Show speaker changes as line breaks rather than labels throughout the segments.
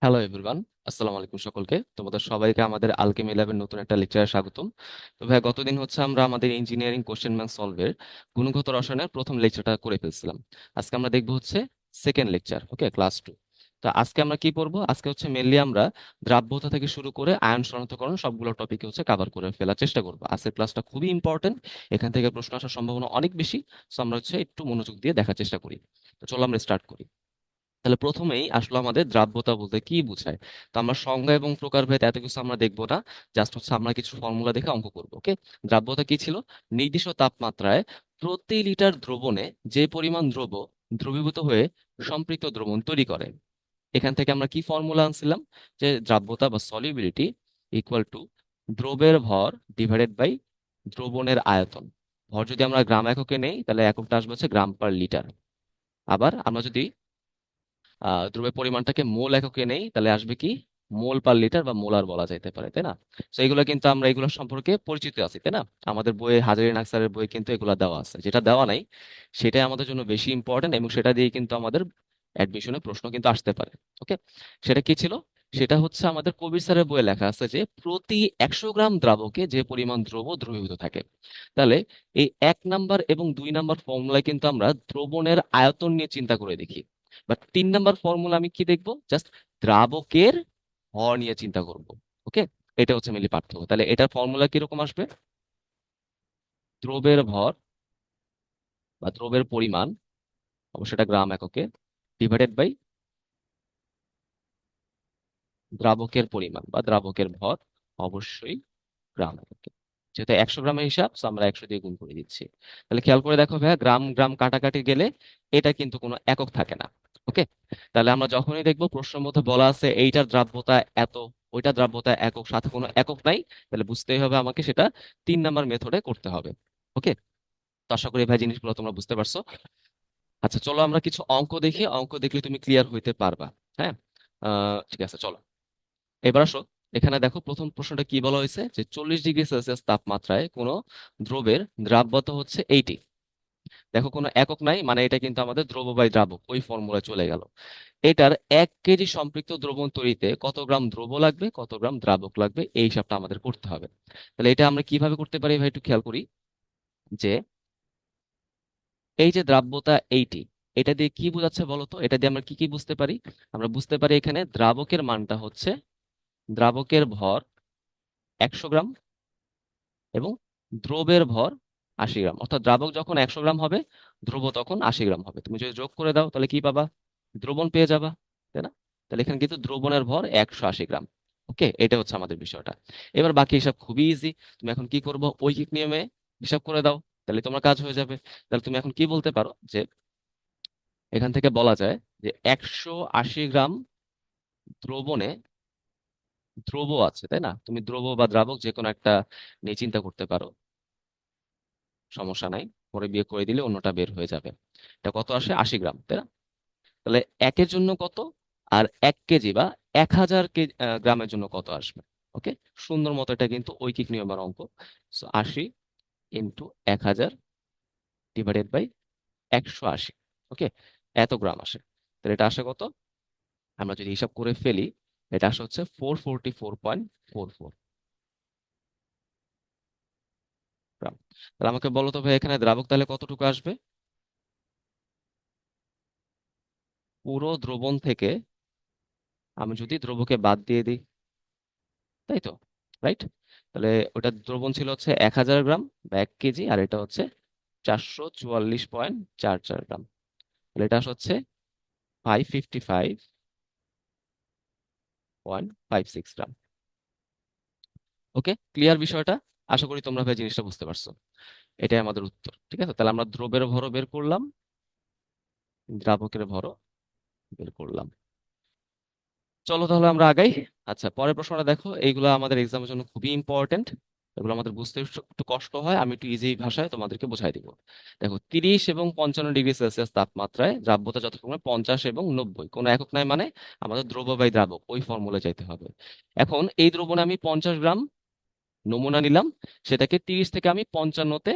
Hello everyone, আসসালামু আলাইকুম সকলকে। তোমাদের সবাইকে আমাদের আলকেমি ল্যাবের নতুন একটা লেকচারে স্বাগতম। তো ভাই, গতদিন হচ্ছে আমরা আমাদের ইঞ্জিনিয়ারিং কোশ্চেন ব্যাংক সলভের গুণগত রসায়নের প্রথম লেকচারটা করে ফেলছিলাম। আজকে আমরা দেখবো হচ্ছে সেকেন্ড লেকচার, ওকে, ক্লাস 2। তো আজকে আমরা কি পড়বো? আজকে হচ্ছে মেনলি আমরা দ্রাব্যতা থেকে শুরু করে আয়ন শনাক্তকরণ সবগুলো টপিকে হচ্ছে কভার করে ফেলার চেষ্টা করবো। আজকের ক্লাসটা খুবই ইম্পর্টেন্ট, এখান থেকে প্রশ্ন আসার সম্ভাবনা অনেক বেশি। সো আমরা হচ্ছে একটু মনোযোগ দিয়ে দেখার চেষ্টা করি। তো চলো আমরা স্টার্ট করি। তাহলে প্রথমেই আসলে আমাদের দ্রাব্যতা বলতে কি বোঝায়। তো আমরা সংজ্ঞা এবং প্রকারভেদ এত কিছু আমরা দেখবো না, জাস্ট হচ্ছে আমরা কিছু ফর্মুলা দেখে অঙ্ক করবো, ওকে। দ্রাব্যতা কি ছিল? নির্দিষ্ট তাপমাত্রায় প্রতি লিটার দ্রবণে যে পরিমাণ দ্রবীভূত হয়ে সম্পৃক্ত দ্রবণ তৈরি করে। এখান থেকে আমরা কি ফর্মুলা আনছিলাম? যে দ্রাব্যতা বা সলিউবিলিটি ইকুয়াল টু দ্রবের ভর ডিভাইডেড বাই দ্রবণের আয়তন। ভর যদি আমরা গ্রাম এককে নেই তাহলে এককটা আসবে হচ্ছে গ্রাম পার লিটার। আবার আমরা যদি দ্রব্যের পরিমাণটাকে মোল এককে নেই তাহলে আসবে কি? মোল পার লিটার বা মোলার বলা যাইতে পারে, তাই না? তো এগুলো কিন্তু আমরা এগুলো সম্পর্কে পরিচিত আছি, তাই না? আমাদের বইয়ে হাজারি নাকসারের বই কিন্তু এগুলো দেওয়া আছে। যেটা দেওয়া নাই সেটাই আমাদের জন্য বেশি ইম্পর্টেন্ট, এবং সেটা দিয়ে কিন্তু আমাদের অ্যাডমিশনে প্রশ্ন কিন্তু আসতে পারে, ওকে। সেটা কি ছিল? সেটা হচ্ছে আমাদের কবির স্যারের বইয়ে লেখা আছে যে প্রতি 100 গ্রাম দ্রাবকে যে পরিমাণ দ্রবীভূত থাকে। তাহলে এই 1 নাম্বার এবং 2 নাম্বার ফর্মুলায় কিন্তু আমরা দ্রবণের আয়তন নিয়ে চিন্তা করে দেখি। বাট 3 নাম্বার ফর্মুলা আমি কি দেখবো? জাস্ট দ্রাবকের ভর নিয়ে চিন্তা করব, ওকে। এটা হচ্ছে মেনলি পার্থক্য। তাহলে এটার ফর্মুলা কিরকম আসবে? দ্রবের ভর বা দ্রবের পরিমাণ, অবশ্যই এটা গ্রাম এককে, ডিভাইডেড বাই দ্রাবকের পরিমাণ বা দ্রাবকের ভর, অবশ্যই গ্রাম এককে। যেহেতু 100 গ্রামের হিসাব, so আমরা 100 দিয়ে গুণ করে দিচ্ছি। তাহলে খেয়াল করে দেখো ভাইয়া, গ্রাম গ্রাম কাটাকাটি গেলে এটা কিন্তু কোনো একক থাকে না, ওকে। তাহলে আমরা যখনই দেখবো প্রশ্নের মধ্যে বলা আছে এইটার দ্রাব্যতা এত, ওইটা দ্রাব্যতা একক, সাথে কোনো একক নাই, তাহলে বুঝতেই হবে আমাকে সেটা 3 নাম্বার মেথডে করতে হবে, ওকে। তো আশা করি ভাই জিনিসগুলো তোমরা বুঝতে পারছো। আচ্ছা, চলো আমরা কিছু অঙ্ক দেখি, অঙ্ক দেখলে তুমি ক্লিয়ার হইতে পারবা। হ্যাঁ, ঠিক আছে, চলো এবার আসো। এখানে দেখো প্রথম প্রশ্নটা কি বলা হয়েছে, যে 40 ডিগ্রি সেলসিয়াস তাপমাত্রায় কোনো দ্রবের দ্রাব্যতা হচ্ছে 80। দেখো কোনো একক নাই, মানে এটা কিন্তু আমাদের দ্রব্য বাই দ্রাবক ওই ফর্মুলায় চলে গেল। এটার 1 কেজি সম্পৃক্ত দ্রবণ তৈরিতে কত গ্রাম দ্রব্য লাগবে, কত গ্রাম দ্রাবক লাগবে, এই হিসাবটা আমাদের করতে হবে। তাহলে এটা আমরা কিভাবে করতে পারি ভাই, একটু খেয়াল করি। যে এই যে দ্রাব্যতা 80, এটা দিয়ে কি বোঝাচ্ছে বলো তো? এটা দিয়ে আমরা কি কি বুঝতে পারি? আমরা বুঝতে পারি এখানে দ্রাবকের মানটা হচ্ছে দ্রাবকের ভর 100 গ্রাম এবং দ্রবের ভর 80 গ্রাম। অর্থাৎ দ্রাবক যখন 100 গ্রাম হবে, দ্রব তখন 80 গ্রাম হবে। তুমি যদি যোগ করে দাও তাহলে কি পাবা? দ্রবণ পেয়ে যাবা, তাই না? তাহলে এখানে কিন্তু দ্রবণের ভর 180 গ্রাম, ওকে। এটা হচ্ছে আমাদের বিষয়টা। এবার বাকি হিসাব খুবই ইজি। তুমি এখন কি করবো? ঐকিক নিয়মে হিসাব করে দাও, তাহলে তোমার কাজ হয়ে যাবে। তাহলে তুমি এখন কি বলতে পারো, যে এখান থেকে বলা যায় যে 180 গ্রাম দ্রবণে দ্রব আছে, তাই না? তুমি দ্রব বা দ্রাবক যে কোনো একটা নিয়ে চিন্তা করতে পারো, সমস্যা নাই। পরে বিয়োগ করে দিলে অন্যটা বের হয়ে যাবে। এটা কত আসে? 80 গ্রাম, তাই না? তাহলে একের জন্য কত, আর 1 কেজি বা 1000 গ্রামের জন্য কত আসবে, ওকে। সুন্দর মতো এটা কিন্তু ঐকিক নিয়মের অঙ্ক। সো 80 × 1000 ডিভাইডেড বাই 180, ওকে। এত গ্রাম আসে। তাহলে এটা আসে কত? আমরা যদি হিসাব করে ফেলি, এটা আসে হচ্ছে 444.44 গ্রাম। তাহলে আমাকে বলো তো ভাই, এখানে দ্রাবক তাহলে কতটুকু আসবে? পুরো দ্রবণ থেকে আমি যদি দ্রবকে বাদ দিয়ে দিই, তাই তো, রাইট? তাহলে ওটা দ্রবণ ছিল হচ্ছে 1000 গ্রাম বা 1 কেজি, আর এটা হচ্ছে 444.44 গ্রাম। তাহলে এটা হচ্ছে 555.56 গ্রাম, ওকে। ক্লিয়ার বিষয়টা? আশা করি তোমরা ভাই জিনিসটা বুঝতে পারছো। এটাই আমাদের উত্তর, ঠিক আছে। তাহলে আমরা দ্রবের ভরও বের করলাম, দ্রাবকের ভরও বের করলাম। চলো তাহলে আমরা আগাই। আচ্ছা, পরের প্রশ্নটা দেখো, এইগুলো আমাদের এক্সামের জন্য খুবই ইম্পর্টেন্ট। এগুলো আমাদের বুঝতে একটু কষ্ট হয়, আমি একটু ইজি ভাষায় তোমাদেরকে বোঝাই দিব। দেখো, 30 এবং 55 ডিগ্রি সেলসিয়াস তাপমাত্রায় দ্রাব্যতা যথাক্রমে 50 এবং 90, কোনো একক নাই, মানে আমাদের দ্রব্য বাই দ্রাবক ওই ফর্মুলা যাইতে হবে। এখন এই দ্রবণে আমি 50 গ্রাম নমুনা নিলাম, সেটাকে 30 থেকে আমি 55-তে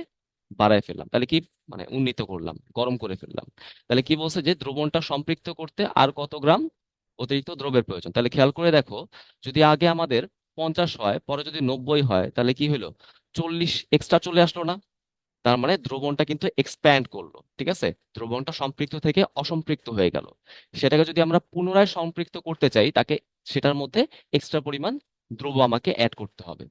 বাড়ায় ফেললাম, তাহলে কি, মানে উন্নীত করলাম, গরম করে ফেললাম। তাহলে কি বলছে, যে দ্রবণটা সম্পৃক্ত করতে আর কত গ্রাম অতিরিক্ত দ্রব্যের প্রয়োজন। তাহলে খেয়াল করে দেখো, যদি আগে আমাদের 50 হয়, পরে যদি 90 হয়, তাহলে কি হলো? 40 এক্সট্রা চলে আসলো না? তার মানে দ্রবণটা কিন্তু এক্সপ্যান্ড করলো, ঠিক আছে? দ্রবণটা সম্পৃক্ত থেকে অসম্পৃক্ত হয়ে গেল। সেটাকে যদি আমরা পুনরায় সম্পৃক্ত করতে চাই, তাকে সেটার মধ্যে এক্সট্রা পরিমাণ দ্রব্য আমাকে অ্যাড করতে হবে।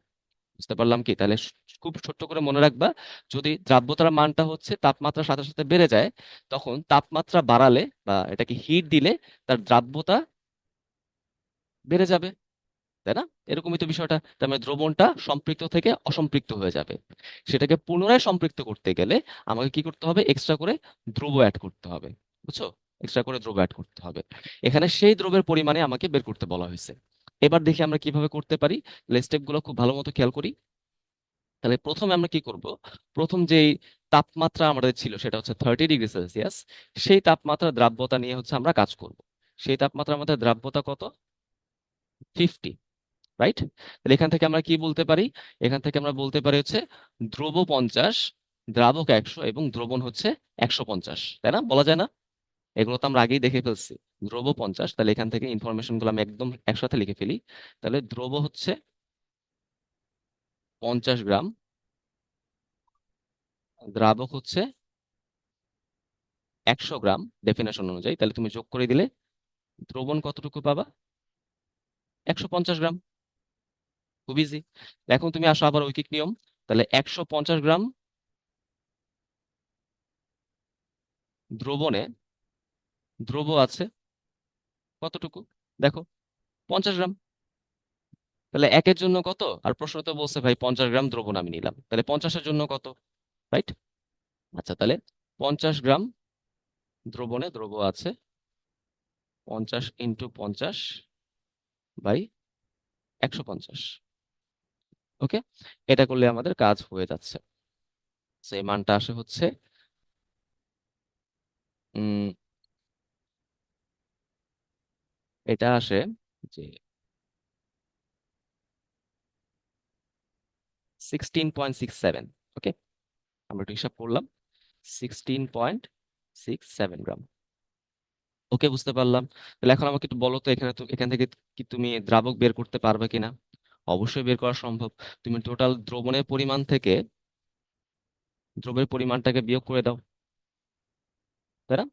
বুঝতে পারলাম কি? তাহলে খুব ছোট্ট করে মনে রাখবা, যদি দ্রাব্যতার মানটা হচ্ছে তাপমাত্রার সাথে সাথে বেড়ে যায়, তখন তাপমাত্রা বাড়ালে বা এটাকে হিট দিলে তার দ্রাব্যতা বেড়ে যাবে, তাই না? এরকমই তো বিষয়টা। তার মানে দ্রবণটা সম্পৃক্ত থেকে অসম্পৃক্ত হয়ে যাবে। সেটাকে পুনরায় সম্পৃক্ত করতে গেলে আমাকে কি করতে হবে? এক্সট্রা করে দ্রব্য অ্যাড করতে হবে। বুঝছো? এক্সট্রা করে দ্রব্য অ্যাড করতে হবে। এখানে সেই দ্রব্যের পরিমাণে আমাকে বের করতে বলা হয়েছে। এবার দেখি আমরা কিভাবে করতে পারি। স্টেপগুলো খুব ভালো মতো খেয়াল করি। তাহলে প্রথমে আমরা কি করব? প্রথম যেই তাপমাত্রা আমাদের ছিল সেটা হচ্ছে 30°C। সেই তাপমাত্রা দ্রাব্যতা নিয়ে হচ্ছে আমরা কাজ করব। সেই তাপমাত্রা আমাদের দ্রাব্যতা কত? 50, রাইট? তাহলে এখান থেকে আমরা কি বলতে পারি? এখান থেকে আমরা বলতে পারি হচ্ছে দ্রব 50, দ্রাবক 100 এবং দ্রবণ হচ্ছে 150, তাই না? বলা যায় না? এগুলো তো আমরা আগেই দেখে ফেলছি। দ্রব 50, তাহলে এখান থেকে ইনফরমেশন গুলো আমি একদম একসাথে লিখে ফেলি। তাহলে দ্রব হচ্ছে 50 গ্রাম, দ্রাবক হচ্ছে 100 গ্রাম ডেফিনেশন অনুযায়ী। তাহলে তুমি যোগ করে দিলে দ্রবণ কতটুকু পাবা? 150 গ্রাম। খুব ইজি। এখন তুমি আসো আবার ঐকিক নিয়ম। তাহলে 150 গ্রাম দ্রবণে দ্রব আছে কতটুকু? দেখো, 50 গ্রাম। তাহলে একের জন্য কত? আর প্রশ্ন তো বলছে ভাই 50 গ্রাম দ্রবণ আমি নিলাম, তাহলে 50-এর জন্য কত? রাইট? আচ্ছা, তাহলে 50 গ্রাম দ্রবণে দ্রব আছে, 50 × 50/150। ওকে, এটা করলে আমাদের কাজ হয়ে যাচ্ছে। সেই মানটা আসে হচ্ছে উম এটা আসে যে 16.67। ওকে, আমরা একটু হিসাব করলাম, 16.67 গ্রাম। ওকে, বুঝতে পারলাম। তাহলে এখন আমাকে একটু বলো তো, এখানে তো এখান থেকে কি তুমি দ্রাবক বের করতে পারবে কিনা? অবশ্যই বের করা সম্ভব। তুমি টোটাল দ্রবণের পরিমাণ থেকে দ্রবের পরিমাণটাকে বিয়োগ করে দাও, তাই না?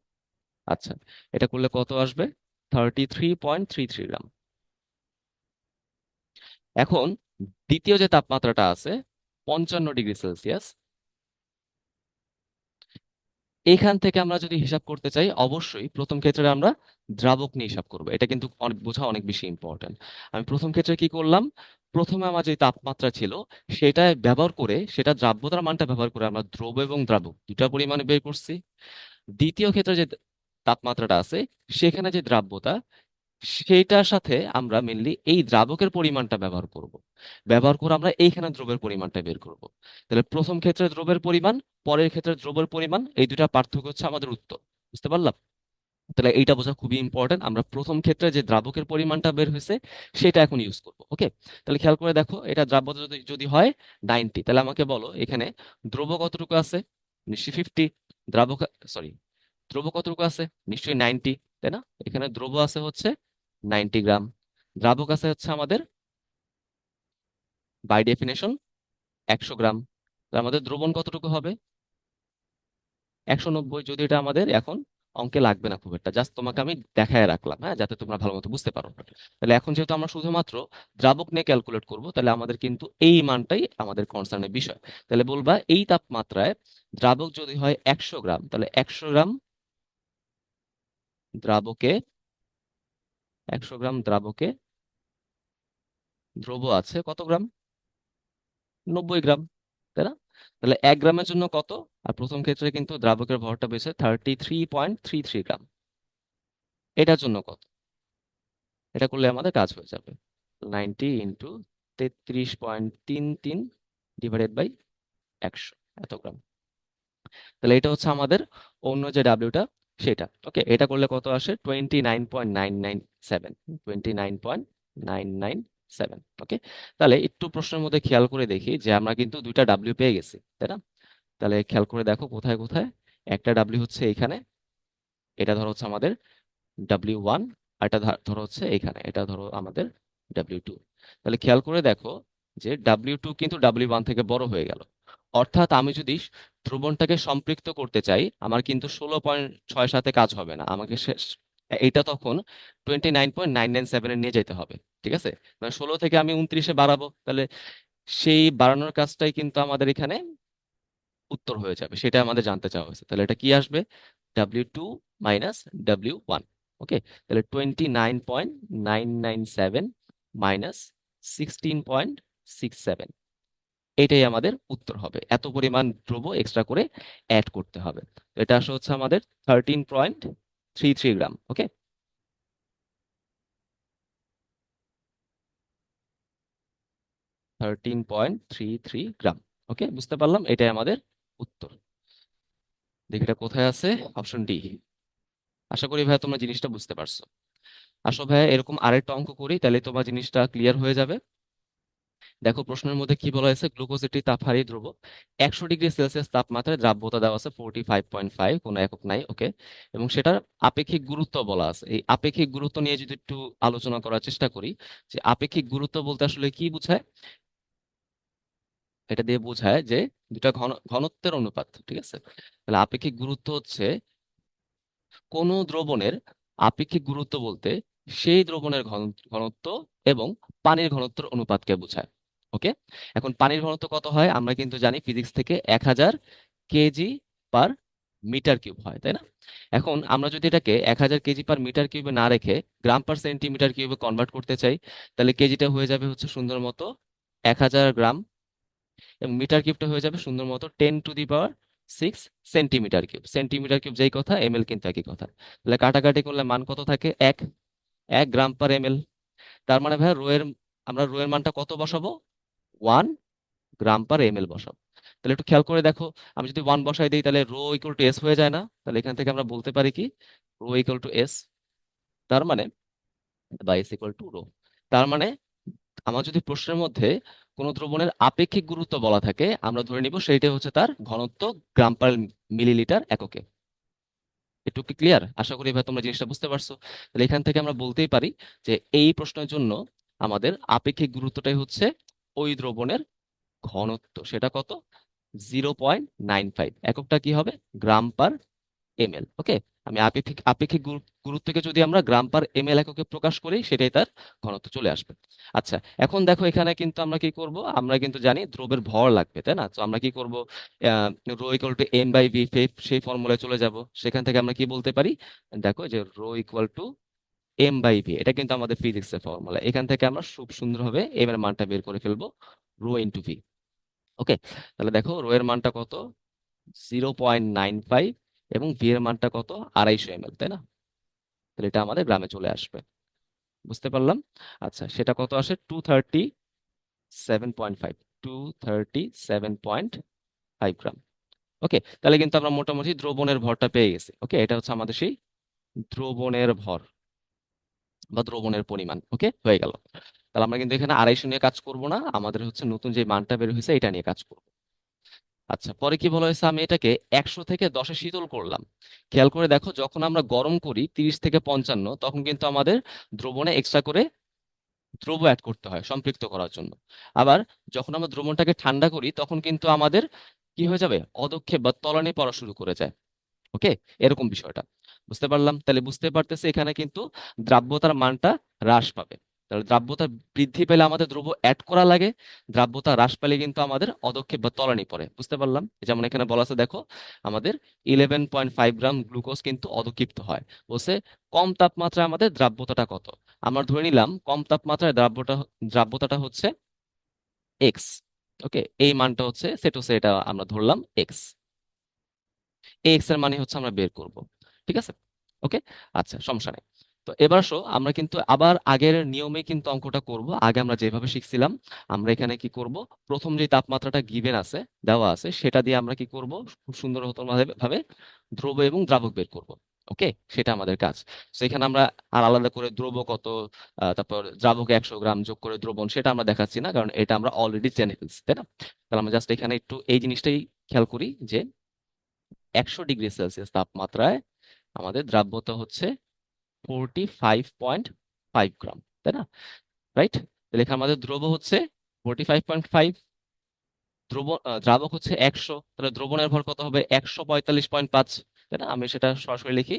আচ্ছা, এটা করলে কত আসবে? 33.33 গ্রাম। এখন দ্বিতীয় যে তাপমাত্রাটা আছে, 55°C, এখান থেকে আমরা যদি হিসাব করতে চাই, অবশ্যই প্রথম ক্ষেত্রে আমরা দ্রাবক নিয়ে হিসাব করব। এটা কিন্তু অনেক বোঝা অনেক বেশি ইম্পর্টেন্ট। আমি প্রথম ক্ষেত্রে কি করলাম? প্রথমে আমার যে তাপমাত্রা ছিল সেটা ব্যবহার করে, সেটা দ্রাব্যতার মানটা ব্যবহার করে আমরা দ্রব এবং দ্রাবক দুটা পরিমাণে বের করছি। দ্বিতীয় ক্ষেত্রে যে তাপমাত্রাটা আছে, সেখানে যে দ্রাব্যতা, সেইটার সাথে আমরা মেনলি এই দ্রাবকের পরিমাণটা ব্যবহার করব। ব্যবহার করে আমরা এইখানে দ্রবের পরিমাণটা বের করব। তাহলে প্রথম ক্ষেত্রে দ্রবের পরিমাণ, পরের ক্ষেত্রে দ্রবের পরিমাণ, এই দুটা পার্থক্য হচ্ছে আমাদের উত্তর। বুঝতে পারলাম? তাহলে এইটা বোঝা খুবই ইম্পর্টেন্ট। আমরা প্রথম ক্ষেত্রে যে দ্রাবকের পরিমাণটা বের হয়েছে সেটা এখন ইউজ করব। ওকে, তাহলে খেয়াল করে দেখো, এটা দ্রাব্যতা যদি যদি হয় 90, তাহলে আমাকে বলো এখানে দ্রব্য কতটুকু আছে? নিশ্চয়ই 50। দ্রাবক, সরি, দ্রব্য কতটুকু আছে? নিশ্চয়ই 90, তাই না? এখানে দ্রব্য আছে হচ্ছে 90 গ্রাম, দ্রাবক আছে হচ্ছে আমাদের বাই ডেফিনেশন 100 গ্রাম। তাহলে আমাদের দ্রবণ কতটুকু হবে? 190। যদি এটা আমাদের এখন অঙ্কে লাগবে না খুব একটা, জাস্ট তোমাকে আমি দেখায় রাখলাম, হ্যাঁ, যাতে তোমরা ভালো মতো বুঝতে পারো। তাহলে এখন যেহেতু আমরা শুধুমাত্র দ্রাবক নিয়ে ক্যালকুলেট করব, তাহলে আমাদের কিন্তু এই মানটাই আমাদের কনসার্নের বিষয়। তাহলে বলবা এই তাপমাত্রায় দ্রাবক যদি হয় 100 গ্রাম, তাহলে 100 গ্রাম দ্রাবকে, 100 গ্রাম দ্রাবকে দ্রব্য আছে কত গ্রাম? 90 গ্রাম, তাই না? তাহলে 1 গ্রামের জন্য কত? আর প্রথম ক্ষেত্রে কিন্তু দ্রাবকের ভরটা বেশি, 33.33 গ্রাম। এটার জন্য কত? এটা করলে আমাদের কাজ হয়ে যাবে 90 × 33.33 এত গ্রাম। তাহলে এটা হচ্ছে আমাদের অন্য যে ডাব্লিউটা সেটা। ওকে, এটা করলে কত আসে? 29.997। 29.997। ওকে, তাহলে একটু প্রশ্নের মধ্যে খেয়াল করে দেখি যে আমরা কিন্তু দুইটা ডাব্লিউ পেয়ে গেছি, তাই না? তাহলে খেয়াল করে দেখো কোথায় কোথায়। একটা ডাব্লিউ হচ্ছে এখানে, এটা ধরো হচ্ছে আমাদের W1। আর এটা ধরো হচ্ছে এখানে, এটা ধরো আমাদের W2। তাহলে খেয়াল করে দেখো যে W2 কিন্তু W1 থেকে বড় হয়ে গেল। অর্থাৎ আমি যদি ধ্রুবনটাকে সম্পৃক্ত করতে চাই, আমার কিন্তু 16.6 কাজ হবে না, আমাকে এইটা তখন 29.997 নিয়ে যেতে হবে। ঠিক আছে, মানে 16 থেকে আমি 29-এ বাড়াবো, তাহলে সেই বাড়ানোর কাজটাই কিন্তু আমাদের এখানে উত্তর হয়ে যাবে, সেটা আমাদের জানতে চাওয়া হয়েছে। তাহলে এটা কি আসবে? W2 minus W1। ওকে, তাহলে 29.997 মাইনাস 16.67, এটাই আমাদের উত্তর হবে। এত পরিমাণ দ্রব্য এক্সট্রা করে অ্যাড করতে হবে। তো এটা আসলে হচ্ছে আমাদের 13.33 গ্রাম। ওকে, 13.33 গ্রাম। ওকে, বুঝতে পারলাম, এটাই আমাদের উত্তর। দেখি এটা কোথায় আছে। Option D. আশা করি ভাইয়া তোমরা জিনিসটা বুঝতে পারছো। আসো ভাইয়া এরকম আরেকটা অঙ্ক করি, তাহলে তোমার জিনিসটা ক্লিয়ার হয়ে যাবে। দেখো প্রশ্নের মধ্যে কি বলা হয়েছে, গ্লুকোজ একটি তাপহারী দ্রব্য, 100 ডিগ্রি সেলসিয়াস তাপমাত্রায় দ্রাব্যতা দেওয়া আছে 45.5, কোনো একক নাই। ওকে, এবং সেটার আপেক্ষিক গুরুত্ব বলা আছে। এই আপেক্ষিক গুরুত্ব নিয়ে যদি একটু আলোচনা করার চেষ্টা করি, যে আপেক্ষিক গুরুত্ব বলতে আসলে কি বোঝায়। এটা দিয়ে বোঝায় যে দুটা ঘনত্বের অনুপাত। ঠিক আছে, তাহলে আপেক্ষিক গুরুত্ব হচ্ছে কোন দ্রবণের আপেক্ষিক গুরুত্ব বলতে সেই দ্রবণের ঘনত্ব এবং পানির ঘনত্বের অনুপাতকে বোঝায়। ওকে, এখন পানির ঘনত্ব কত হয় আমরা কিন্তু জানি ফিজিক্স থেকে, 1000 কেজি পার মিটার কিউব হয়, তাই না? এখন আমরা যদি এটাকে 1000 কেজি পার মিটার কিউবে না রেখে গ্রাম পার সেন্টিমিটার কিউবে কনভার্ট করতে চাই, তাহলে কেজিটা হয়ে যাবে হচ্ছে সুন্দর মতো 1000 গ্রাম, এবং মিটার কিউবটা হয়ে যাবে সুন্দর মতো 10⁶ সেন্টিমিটার কিউব। সেন্টিমিটার কিউব যেই কথা, এমএল কিন্তু একই কথা। তাহলে কাটাকাটি করলে মান কত থাকে? 1 গ্রাম পার এমএল। তার মানে ভাই আমরা রো এর মানটা কত বসাবো? 1 গ্রাম পার এমএল বসাবো। তাহলে একটু খেয়াল করে দেখো, আমি যদি 1 বসাই দিই তাহলে রো ইকুয়াল টু এস হয়ে যায় না? তাহলে এখান থেকে আমরা বলতে পারি কি, রো ইকুয়াল টু এস। তার মানে, বা এস ইকুয়াল টু রো। তার মানে আমার যদি প্রশ্নের মধ্যে কোনো দ্রবণের আপেক্ষিক গুরুত্ব বলা থাকে, আমরা ধরে নিব সেইটা হচ্ছে তার ঘনত্ব গ্রাম পার মিলিলিটার এককে। একটু কি ক্লিয়ার? আশা করি ভাই তোমরা জিনিসটা বুঝতে পারছো। তাহলে এখান থেকে আমরা বলতেই পারি যে এই প্রশ্নের জন্য আমাদের আপেক্ষিক গুরুত্বটাই হচ্ছে ওই দ্রবণের ঘনত্ব। সেটা কত? 0.95। এককটা কি হবে? গ্রাম পার এমএল। ওকে, আমি আপেক্ষিক আপেক্ষিক গুরুত্বকে যদি আমরা গ্রাম পার এমএল এককে প্রকাশ করি, সেটাই তার ঘনত্ব চলে আসবে। আচ্ছা, এখন দেখো এখানে কিন্তু আমরা কি করব, আমরা কিন্তু জানি দ্রবের ভর লাগবে, তাই না? তো আমরা কি করব, rho equal to M by V, সেই ফর্মুলায় চলে যাব। সেখান থেকে আমরা কি বলতে পারি, দেখো যে rho equal to M by V, এটা কিন্তু আমাদের ফিজিক্সের ফর্মুলা। এখান থেকে আমরা খুব সুন্দরভাবে এম এর মানটা বের করে ফেলবো, রো ইন্টু ভি। ওকে, তাহলে দেখো রো এর মানটা কত? 0.95, এবং ভি এর মানটা কত? 250 এমএল, তাই না? তাহলে এটা আমাদের গ্রামে চলে আসবে। বুঝতে পারলাম। আচ্ছা, সেটা কত আসে? 237.5, 237.5 গ্রাম। ওকে, তাহলে কিন্তু আমরা মোটামুটি দ্রবণের ভরটা পেয়ে গেছি। ওকে, এটা হচ্ছে আমাদের সেই দ্রবণের ভর বা দ্রবণের পরিমাণ। ওকে, হয়ে গেল। তাহলে আমরা কিন্তু এখানে 250 নিয়ে কাজ করব না, আমাদের হচ্ছে নতুন যে মানটা বের হয়েছে এটা নিয়ে কাজ করব। আচ্ছা, পরে কি বলা হয়েছে, আমি এটাকে 100 থেকে 10-এ শীতল করলাম। খেয়াল করে দেখো, যখন আমরা গরম করি 30 থেকে 55, তখন কিন্তু আমাদের দ্রবণে এক্সট্রা করে দ্রব্য অ্যাড করতে হয় সম্পৃক্ত করার জন্য। আবার যখন আমরা দ্রবণটাকে ঠান্ডা করি, তখন কিন্তু আমাদের কি হয়ে যাবে, অদক্ষেপ বা তলানি পড়া শুরু করে যায়। ওকে, এরকম বিষয়টা বুঝতে পারলাম। তাহলে বুঝতে পারতেছি এখানে কিন্তু দ্রাব্যতার মানটা হ্রাস পাবে। তাহলে দ্রাব্যতা বৃদ্ধি পেলে আমাদের দ্রব্য অ্যাড করা লাগে, দ্রাব্যতা হ্রাস পেলে কিন্তু আমাদের অদক্ষেপ বা তলানি পড়ে। বুঝতে পারলাম, যেমন এখানে বলা আছে দেখো, আমাদের 11.5 গ্রাম গ্লুকোজ কিন্তু অদক্ষিপ্ত হয়। বলছে কম তাপমাত্রায় আমাদের দ্রাব্যতাটা কত। আমরা ধরে নিলাম কম তাপমাত্রায় দ্রাব্যতাটা হচ্ছে এক্স। ওকে, এই মানটা হচ্ছে সেটোসে, এটা আমরা ধরলাম এক্স। এই এক্স এর মানে হচ্ছে আমরা বের করব। ঠিক আছে, ওকে। আচ্ছা, সমস্যা নেই। তো এবার আসো, আমরা কিন্তু আবার আগের নিয়মে কিন্তু অঙ্কটা করব। আগে আমরা যেভাবে শিখছিলাম, আমরা এখানে কি করব, প্রথম যে তাপমাত্রাটা গিভেন আছে, দেওয়া আছে, সেটা দিয়ে আমরা কি করব, খুব সুন্দর ভাবে দ্রব্য এবং দ্রাবক বের করব। ওকে, সেটা আমাদের কাজ। তো এখানে আমরা আর আলাদা করে দ্রব্য কত, তারপর দ্রাবক 100 গ্রাম যোগ করে দ্রবণ, সেটা আমরা দেখাচ্ছি না, কারণ এটা আমরা অলরেডি জেনে ফেলছি, তাই না? তাহলে আমরা জাস্ট এখানে একটু এই জিনিসটাই খেয়াল করি যে 100 ডিগ্রি সেলসিয়াস তাপমাত্রায় আমাদের দ্রাব্যতা হচ্ছে 45.5 গ্রাম, তাই না? রাইট। তাহলে এখানে আমাদের দ্রব্য হচ্ছে 45.5, দ্রাবক হচ্ছে 100, তাহলে দ্রবণের ভর কত হবে? 145.5, তাই না? আমি সেটা সরাসরি লিখি,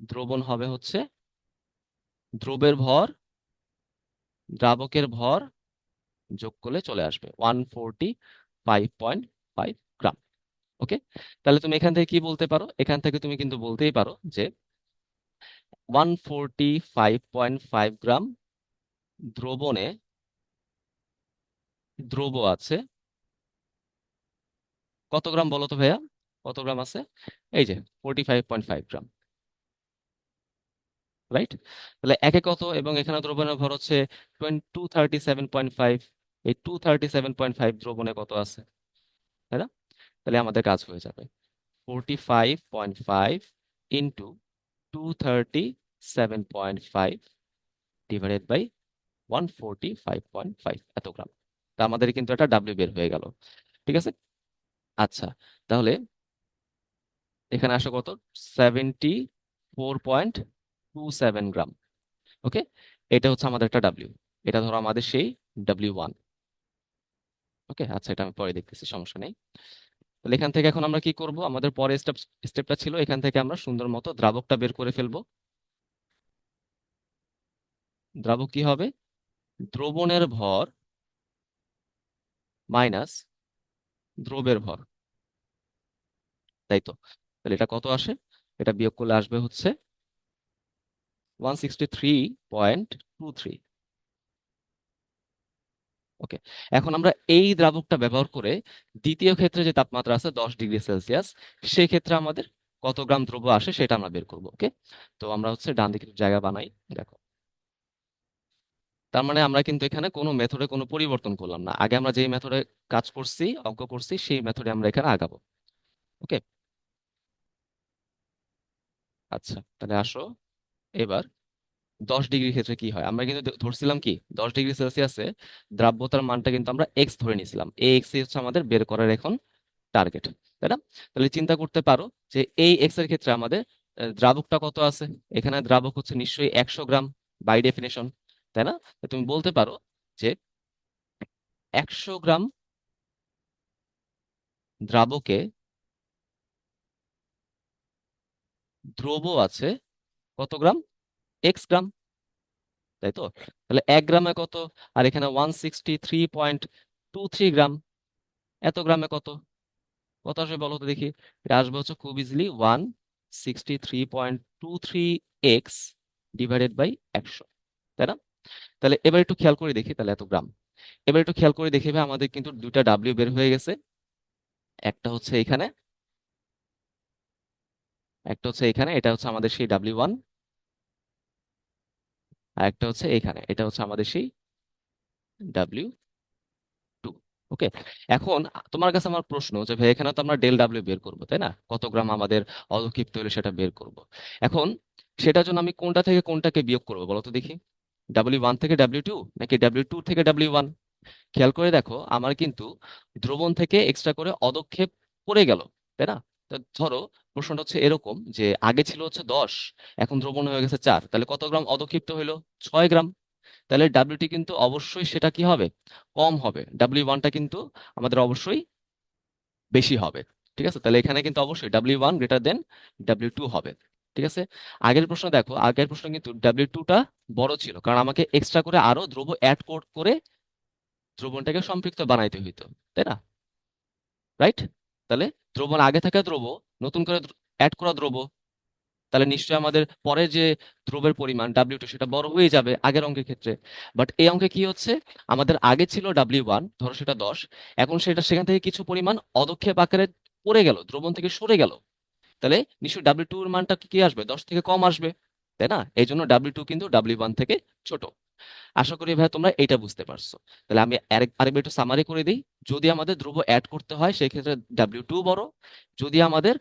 দ্রবণ হবে হচ্ছে দ্রবের ভর দ্রাবকের ভর যোগ করলে চলে আসবে 145.5 গ্রাম। ওকে, তাহলে তুমি এখান থেকে কি বলতে পারো? এখান থেকে তুমি কিন্তু বলতেই পারো যে 145.5 গ্রাম দ্রবণে দ্রব্য আছে কত গ্রাম বলো তো ভাইয়া? কত গ্রাম আছে? এই যে 45.5 গ্রাম, রাইট। তাহলে একে কত, এবং এখানে দ্রবণের ভর হচ্ছে 237.5, এই 237.5 দ্রবণে কত আছে, তাই না? তাহলে আমাদের কাজ হয়ে যাবে 45.5 ইন্টু 237.5 ডিভাইডেড বাই 145.5, এত গ্রাম। তা আমাদের কিন্তু একটা ডাব্লিউ বের হয়ে গেল, ঠিক আছে। আচ্ছা, তাহলে এখানে আসো কত? 74.27 গ্রাম। ওকে, এটা হচ্ছে আমাদের একটা ডাব্লিউ, এটা ধরো আমাদের সেই W1। ওকে, আচ্ছা, এটা আমি পরে দেখতেছি, সমস্যা নেই। তাহলে এখান থেকে এখন আমরা কি করব? আমাদের পরের স্টেপটা ছিল এখান থেকে আমরা সুন্দর মতো দ্রাবকটা বের করে ফেলবো। দ্রাবক কি হবে? দ্রবণের ভর মাইনাস দ্রবের ভর, তাই তো? তাহলে এটা কত আসে? এটা বিয়োগ করলে আসবে হচ্ছে 163.23। ওকে, এখন আমরা এই দ্রাবকটা ব্যবহার করে দ্বিতীয় ক্ষেত্রে যে তাপমাত্রা আছে 10 ডিগ্রি সেলসিয়াস, সেই ক্ষেত্রে আমাদের কত গ্রাম দ্রব্য আসে সেটা আমরা বের করবো। ওকে, তো আমরা হচ্ছে ডান দিকে একটু জায়গা বানাই, দেখো। তার মানে আমরা কিন্তু এখানে কোনো মেথডে কোনো পরিবর্তন করলাম না, আগে আমরা যেই মেথডে কাজ করছি, অঙ্ক করছি, সেই মেথডে আমরা এখানে আগাবো। ওকে, আচ্ছা, তাহলে আসো এবার 10 ডিগ্রি ক্ষেত্রে কি হয়। আমরা কিন্তু ধরছিলাম কি 10 ডিগ্রি সেলসিয়াসে দ্রাব্যতার মানটা কিন্তু আমরা এক্স ধরে নিয়েছিলাম, এই এক্স হচ্ছে আমাদের বের করার এখন টার্গেট, তাই না? তাহলে চিন্তা করতে পারো যে এই এক্স এর ক্ষেত্রে আমাদের দ্রাবকটা কত আছে। এখানে দ্রাবক হচ্ছে নিশ্চয়ই 100 গ্রাম বাই ডেফিনেশন, তাই না? তো তুমি বলতে পারো যে 100 গ্রাম দ্রাবকে দ্রব্য আছে কত গ্রাম? এক্স গ্রাম, তাই তো? তাহলে 1 গ্রামে কত? আর এখানে 163.23 গ্রাম, এত গ্রামে কত? কত আসবে বলো তো দেখি। এটা আসবে হচ্ছে খুব ইজিলি 163.23 এক্স ডিভাইডেড বাই 100, তাই না? তাহলে এবার একটু খেয়াল করে দেখি, তাহলে এত গ্রাম। এবার একটু খেয়াল করে দেখি ভাই, আমাদের কিন্তু দুইটা ডাব্লিউ বের হয়ে গেছে। একটা হচ্ছে এখানে, একটা হচ্ছে এখানে, এটা হচ্ছে আমাদের সেই W1, আর একটা হচ্ছে এখানে, এটা হচ্ছে আমাদের সেই W2। ওকে, এখন তোমার কাছে আমার প্রশ্ন যে ভাই এখানে তো আমরা ডেল ডাব্লিউ বের করবো, তাই না? কত গ্রাম আমাদের অধঃক্ষিপ্ত হলে সেটা বের করব। এখন সেটার জন্য আমি কোনটা থেকে কোনটাকে বিয়োগ করবো বলো তো দেখি? W1 থেকে W2 নাকি W2 থেকে W1? খেয়াল করে দেখো, আমার কিন্তু দ্রবণ থেকে এক্সট্রা করে অদক্ষেপ পড়ে গেল, তাই না? তো ধরো প্রশ্নটা হচ্ছে এরকম যে আগে ছিল হচ্ছে 10, এখন দ্রবণ হয়ে গেছে 4, তাহলে কত গ্রাম অদক্ষিপ্ত হইলো? 6 গ্রাম। তাহলে ডাব্লিউটি কিন্তু অবশ্যই সেটা কি হবে? কম হবে। W1টা কিন্তু আমাদের অবশ্যই বেশি হবে, ঠিক আছে? তাহলে এখানে কিন্তু অবশ্যই W1 গ্রেটার দেন W2 হবে, ঠিক আছে। আগের প্রশ্ন দেখো, আগের প্রশ্ন কিন্তু W2টা বড় ছিল, কারণ আমাকে এক্সট্রা করে আরো দ্রব্য অ্যাড করে দ্রবণটাকে সম্পৃক্ত বানাইতে হইতো, তাই না? রাইট। তাহলে দ্রবণ আগে থাকা দ্রব্য, নতুন করে অ্যাড করা দ্রব্য, তাহলে নিশ্চয়ই আমাদের পরে যে দ্রব্যের পরিমাণ W2 সেটা বড় হয়ে যাবে আগের অঙ্কের ক্ষেত্রে। বাট এই অঙ্কে কি হচ্ছে, আমাদের আগে ছিল W1, ধরো সেটা 10, এখন সেটা সেখান থেকে কিছু পরিমাণ অদক্ষেপ আকারে পড়ে গেল, দ্রবণ থেকে সরে গেল। তাহলে নিশ্চয়ই W2 এর মানটা কি আসবে? 10 থেকে কম আসবে, তাই না? এই জন্য W2 কিন্তু W1 থেকে ছোট। আশা করি ভাই তোমরা এটা বুঝতে পারছো। তাহলে আমি আরেকবার একটু সামারি করে দিই। যদি আমাদের ধ্রুব অ্যাড করতে হয় সেই ক্ষেত্রে W2 বড়, যদি আমাদের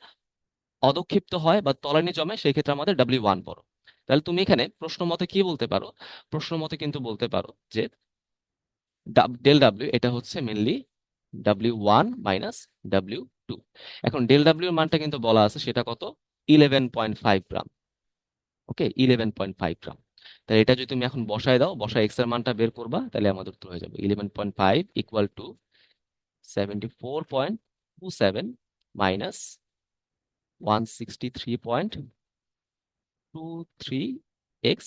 অদক্ষিপ্ত হয় বা তলানি জমে সেই ক্ষেত্রে আমাদের W1 বড়। তাহলে তুমি এখানে প্রশ্ন মতে কি বলতে পারো? প্রশ্ন মতে কিন্তু বলতে পারো যে ডেল ডাব্লিউ এটা হচ্ছে মেনলি W1 মাইনাস W2। এখন ডেল ডাব্লিউ এর মানটা কিন্তু বলা আছে সেটা কত? 11.5 গ্রাম। ওকে, 11.5 গ্রাম। তাহলে এটা যদি তুমি এখন বসায় দাও, বসায় এক্স এর মানটা বের করবা, তাহলে আমাদের উত্তর হয়ে যাবে 11.5 equal to 74.27 minus 163.23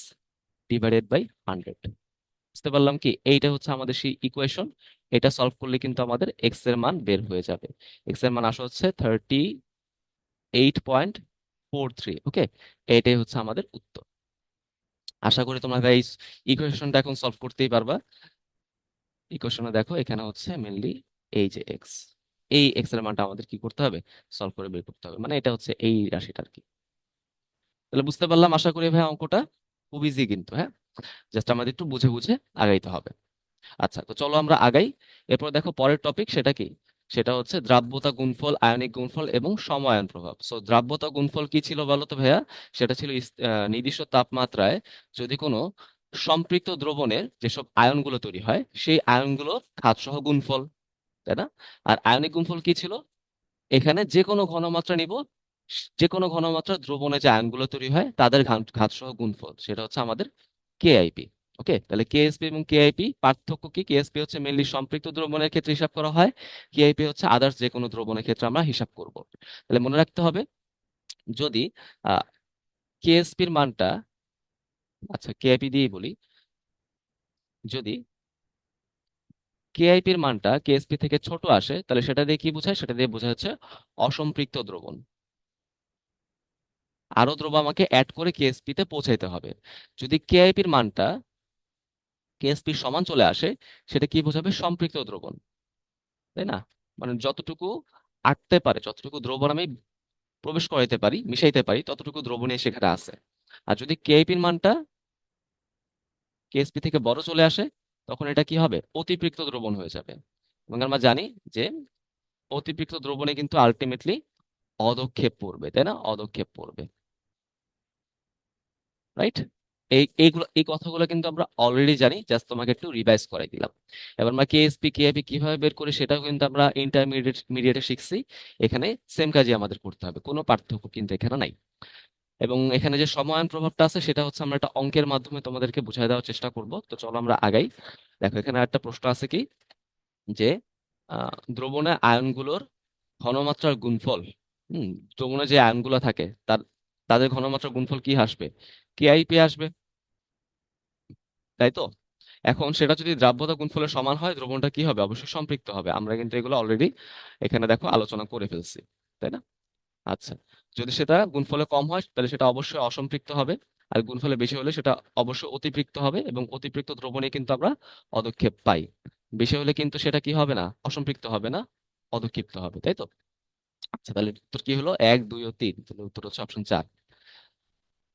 divided by 100। বুঝতে পারলাম কি, এইটা হচ্ছে আমাদের সেই ইকুয়েশন। এটা সলভ করলে কিন্তু আমাদের এক্স এর মান বের হয়ে যাবে। এক্স এর মান আসা হচ্ছে 38.43। ওকে, এটাই হচ্ছে আমাদের উত্তর। আশা করি তোমরা এই ইকুয়েশনটা এখন সলভ করতেই পারবা। ইকুয়েশনে দেখো এখানে হচ্ছে মেনলি এই যে এক্স, এই এক্স এর মানটা আমাদের কি করতে হবে, সলভ করে বের করতে হবে, মানে এটা হচ্ছে এই রাশিটা আর কি। তাহলে বুঝতে পারলাম আশা করি ভাই, অঙ্কটা খুব ইজি কিন্তু, হ্যাঁ, জাস্ট আমাদের একটু বুঝে বুঝে আগাইতে হবে। আচ্ছা, তো চলো আমরা আগাই। এরপর দেখো পরের টপিক, সেটা কি, সেটা হচ্ছে দ্রাব্যতা গুণফল, আয়নিক গুণফল এবং সমায়ন প্রভাব। সো দ্রাব্যতা গুণফল কি ছিল বলো তো ভাইয়া? সেটা ছিল নির্দিষ্ট তাপমাত্রায় যদি কোনো সম্পৃক্ত দ্রবণের যেসব আয়নগুলো তৈরি হয়, সেই আয়নগুলোর ঘাতসহ গুণফল, তাই না? আর আয়নিক গুণফল কি ছিল? এখানে যে কোনো ঘনমাত্রা নিব, যে কোনো ঘনমাত্রা দ্রবণে যে আয়নগুলো তৈরি হয় তাদের ঘাতসহ গুণফল, সেটা হচ্ছে আমাদের কেআইপি। ওকে, তাহলে কেএসপি এবং কেআইপি পার্থক্য কি? কেএসপি হচ্ছে মেনলি সম্পৃক্ত দ্রবণের ক্ষেত্রে হিসাব করা হয়, কেআইপি হচ্ছে আদার্স যে কোনো দ্রবণের ক্ষেত্রে আমরা হিসাব করব। তাহলে মনে রাখতে হবে, যদি কেএসপির মানটা, আচ্ছা কেআইপি দিয়েই বলি, যদি কেআইপির মানটা কেএসপি থেকে ছোট আসে, তাহলে সেটা দিয়ে কি বোঝায়? সেটা দিয়ে বোঝা হচ্ছে অসম্পৃক্ত দ্রবণ। আরো দ্রব্য আমাকে অ্যাড করে কেএসপি তে পৌঁছাইতে হবে। যদি কেআইপির মানটা কেএসপির সমান চলে আসে, সেটা কি বোঝাবে? সম্পৃক্ত দ্রবণ, তাই না? মানে যতটুকু আটতে পারে, যতটুকু দ্রবণ আমি প্রবেশ করাইতে পারি, মিশাইতে পারি, ততটুকু দ্রবণই সেখানে আছে। আর যদি কেআইপির মানটা কেএসপি থেকে বড় চলে আসে, তখন এটা কি হবে? অতিপৃক্ত দ্রবণ হয়ে যাবে। এবং আমরা জানি যে অতিপৃক্ত দ্রবণে কিন্তু আলটিমেটলি অদক্ষেপ পড়বে, তাই না? অদক্ষেপ পড়বে, রাইট? এইগুলো, এই কথাগুলো কিন্তু আমরা অলরেডি জানি, জাস্ট তোমাকে একটু রিভাইজ করাই দিলাম। এবার আমরা কেএসপি কেআইপি কিভাবে বের করি সেটাও কিন্তু আমরা ইন্টারমিডিয়েটে শিখছি। এখানে সেম কাজই আমাদের করতে হবে, কোনো পার্থক্য কিন্তু এখানে নাই। এবং এখানে যে সমায়ন প্রভাবটা আছে, সেটা হচ্ছে আমরা একটা অঙ্কের মাধ্যমে তোমাদেরকে বুঝাই দেওয়ার চেষ্টা করব। তো চলো আমরা আগাই। দেখো এখানে একটা প্রশ্ন আছে কি, যে দ্রবণে আয়নগুলোর ঘনমাত্রার গুণফল, হুম, দ্রবণে যে আয়নগুলো থাকে তাদের ঘনমাত্রার গুণফল কি আসবে? কেআইপি আসবে, তাই তো? এখন সেটা যদি দ্রাব্যতা গুণফলের সমান হয়, দ্রবণটা কি হবে? অবশ্যই সম্পৃক্ত হবে। আমরা কিন্তু এগুলো অলরেডি এখানে দেখো আলোচনা করে ফেলছি, তাই না? আচ্ছা, যদি সেটা গুণফলে কম হয়, তাহলে সেটা অবশ্যই অসম্পৃক্ত হবে। আর গুণফলে বেশি হলে সেটা অবশ্যই অতিপৃক্ত হবে, এবং অতিপৃক্ত দ্রবণে কিন্তু আমরা অদক্ষেপ পাই। বেশি হলে কিন্তু সেটা কি হবে না? অসম্পৃক্ত হবে না, অদক্ষিপ্ত হবে, তাই তো? আচ্ছা, তাহলে উত্তর কি হলো? 1, 2 ও 3, তাহলে উত্তর হচ্ছে অপশন 4।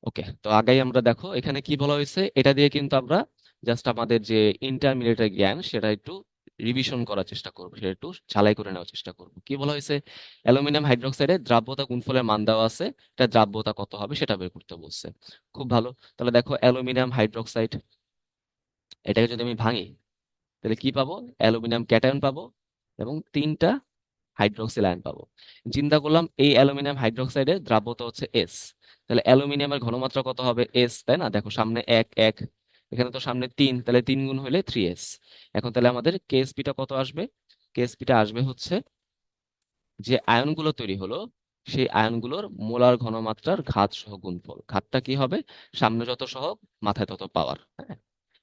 ওকে, তো আগাই আমরা। দেখো এখানে কি বলা হয়েছে, এটা দিয়ে কিন্তু আমরা জাস্ট আমাদের যে ইন্টারমিডিয়েটের জ্ঞান সেটা একটু রিভিশন করার চেষ্টা করবো, সেটা একটু ঝালাই করে নেওয়ার চেষ্টা করবো। কি বলা হয়েছে? অ্যালুমিনিয়াম হাইড্রোক্সাইডের দ্রাব্যতা গুণফলের মান দেওয়া আছে, এটা দ্রাব্যতা কত হবে সেটা বের করতে বলছে। খুব ভালো। তাহলে দেখো অ্যালুমিনিয়াম হাইড্রোক্সাইড, এটাকে যদি আমি ভাঙি, তাহলে কি পাবো? অ্যালুমিনিয়াম ক্যাটায়ন পাবো এবং 3টা হাইড্রোক্সিল আয়ন পাবো। চিন্তা করলাম এই অ্যালুমিনিয়াম হাইড্রোক্সাইডের দ্রাব্যতা হচ্ছে এস, তাহলে অ্যালুমিনিয়ামের ঘনমাত্রা কত হবে? এস, তাই না? দেখো সামনে এক এক, এখানে তো সামনে 3, তাহলে 3 গুণ হলে 3s। এখন তাহলে আমাদের কেএসপিটা কত আসবে? কেএসপিটা আসবে হচ্ছে যে আয়নগুলো তৈরি হলো, সেই আয়নগুলোর মোলার ঘনমাত্রার ঘাত সহ গুণফল। ঘাতটা কি হবে? সামনে যত সহগ, মাথায় তত পাওয়ার, হ্যাঁ,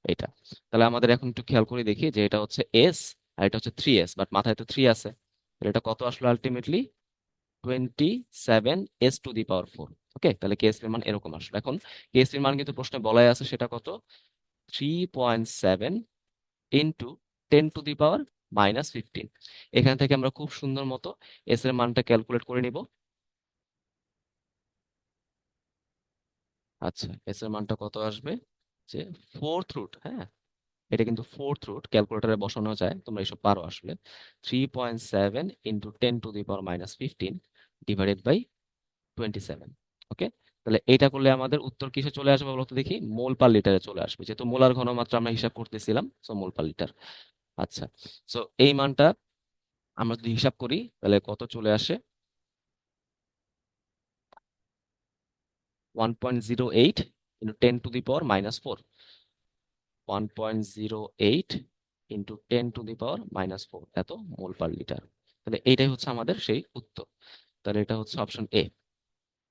এটা। তাহলে আমাদের এখন একটু খেয়াল করে দেখি যে এটা হচ্ছে এস আর এটা হচ্ছে 3s, বাট মাথায় তো 3 আছে। তাহলে এটা কত আসলো আলটিমেটলি? 27s⁴। ওকে, তাহলে কেএসপির মান এরকম আসলো। এখন কেএসপির মান কিন্তু প্রশ্নে বলাই আছে, সেটা কত? 3.7 ইন্টু 10⁻⁻15। এখান থেকে আমরা খুব সুন্দর মতো এস এর মানটা ক্যালকুলেট করে নিব। আচ্ছা, এস এর মানটা কত আসবে? যে ফোর্থ রুট, হ্যাঁ, এটা কিন্তু ফোর্থ রুট, ক্যালকুলেটারে বসানো যায়, তোমরা এসব পারো আসলে। 3.7 ইন্টু 10⁻⁻15 ডিভাইডেড বাই 27। ওকে, তাহলে এটা করলে আমাদের উত্তর কিসে চলে আসবে বলতো দেখি? মোল পার লিটারে চলে আসবে, যেহেতু মোলার ঘনমাত্রা আমরা হিসাব করতেছিলাম, সো মোল পার লিটার। আচ্ছা, সো এই মানটা আমরা যদি হিসাব করি, তাহলে কত চলে আসে? 1.08 ইন্টু 10⁻⁻4, 1.08 ইন্টু 10⁻⁻4 এত মোল পার লিটার। তাহলে এইটাই হচ্ছে আমাদের সেই উত্তর। তাহলে এটা হচ্ছে অপশন এ।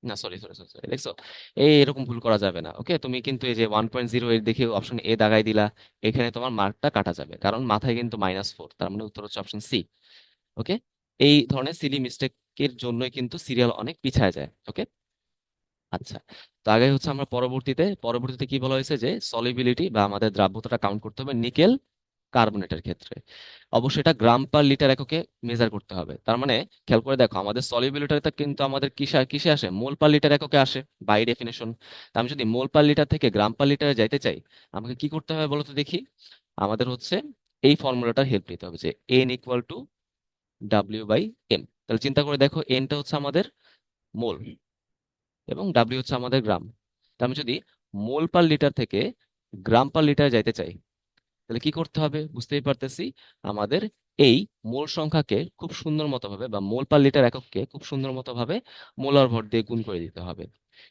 না, সরি সরি সরি সরি, দেখছো, এরকম ভুল করা যাবে না। ওকে, তুমি কিন্তু এই যে 1.08 দেখে অপশন এ দাগাই দিলা, এখানে তোমার মার্কটা কাটা যাবে, কারণ মাথায় কিন্তু -4, তার মানে উত্তর হচ্ছে অপশন সি। ওকে, এই ধরনের সিলি মিস্টেকের জন্যই কিন্তু সিরিয়াল অনেক পিছায় যায়। ওকে, আচ্ছা, তো আগে হচ্ছে আমরা পরবর্তীতে কি বলা হয়েছে যে সলিবিলিটি বা আমাদের দ্রাব্যতাটা কাউন্ট করতে হবে নিকেল কার্বনেটের ক্ষেত্রে। অবশ্যই এটা গ্রাম পার লিটার এককে মেজার করতে হবে। তার মানে খেয়াল করে দেখো, আমাদের সলিবিলিটিটা কিন্তু আমাদের কিসে কিসে আসে, মোল পার লিটার এককে আসে বাই ডেফিনেশন। আমি যদি মোল পার লিটার থেকে গ্রাম পার লিটারে যাইতে চাই, আমাকে কি করতে হবে বলো তো দেখি। আমাদের হচ্ছে এই ফর্মুলাটার হেল্প নিতে হবে, যে এন ইকুয়াল টু W/M। তাহলে চিন্তা করে দেখো, এনটা হচ্ছে আমাদের মোল এবং ডাব্লিউ হচ্ছে আমাদের গ্রাম। তা আমি যদি মোল পার লিটার থেকে গ্রাম পার লিটার যাইতে চাই, তাহলে কি করতে হবে বুঝতেই পারতেছি। আমাদের এই মোল সংখ্যাকে খুব সুন্দর মতো ভাবে, বা মোল পার লিটার এককে খুব সুন্দর মতো ভাবে মোলার ভর দিয়ে গুণ করে দিতে হবে।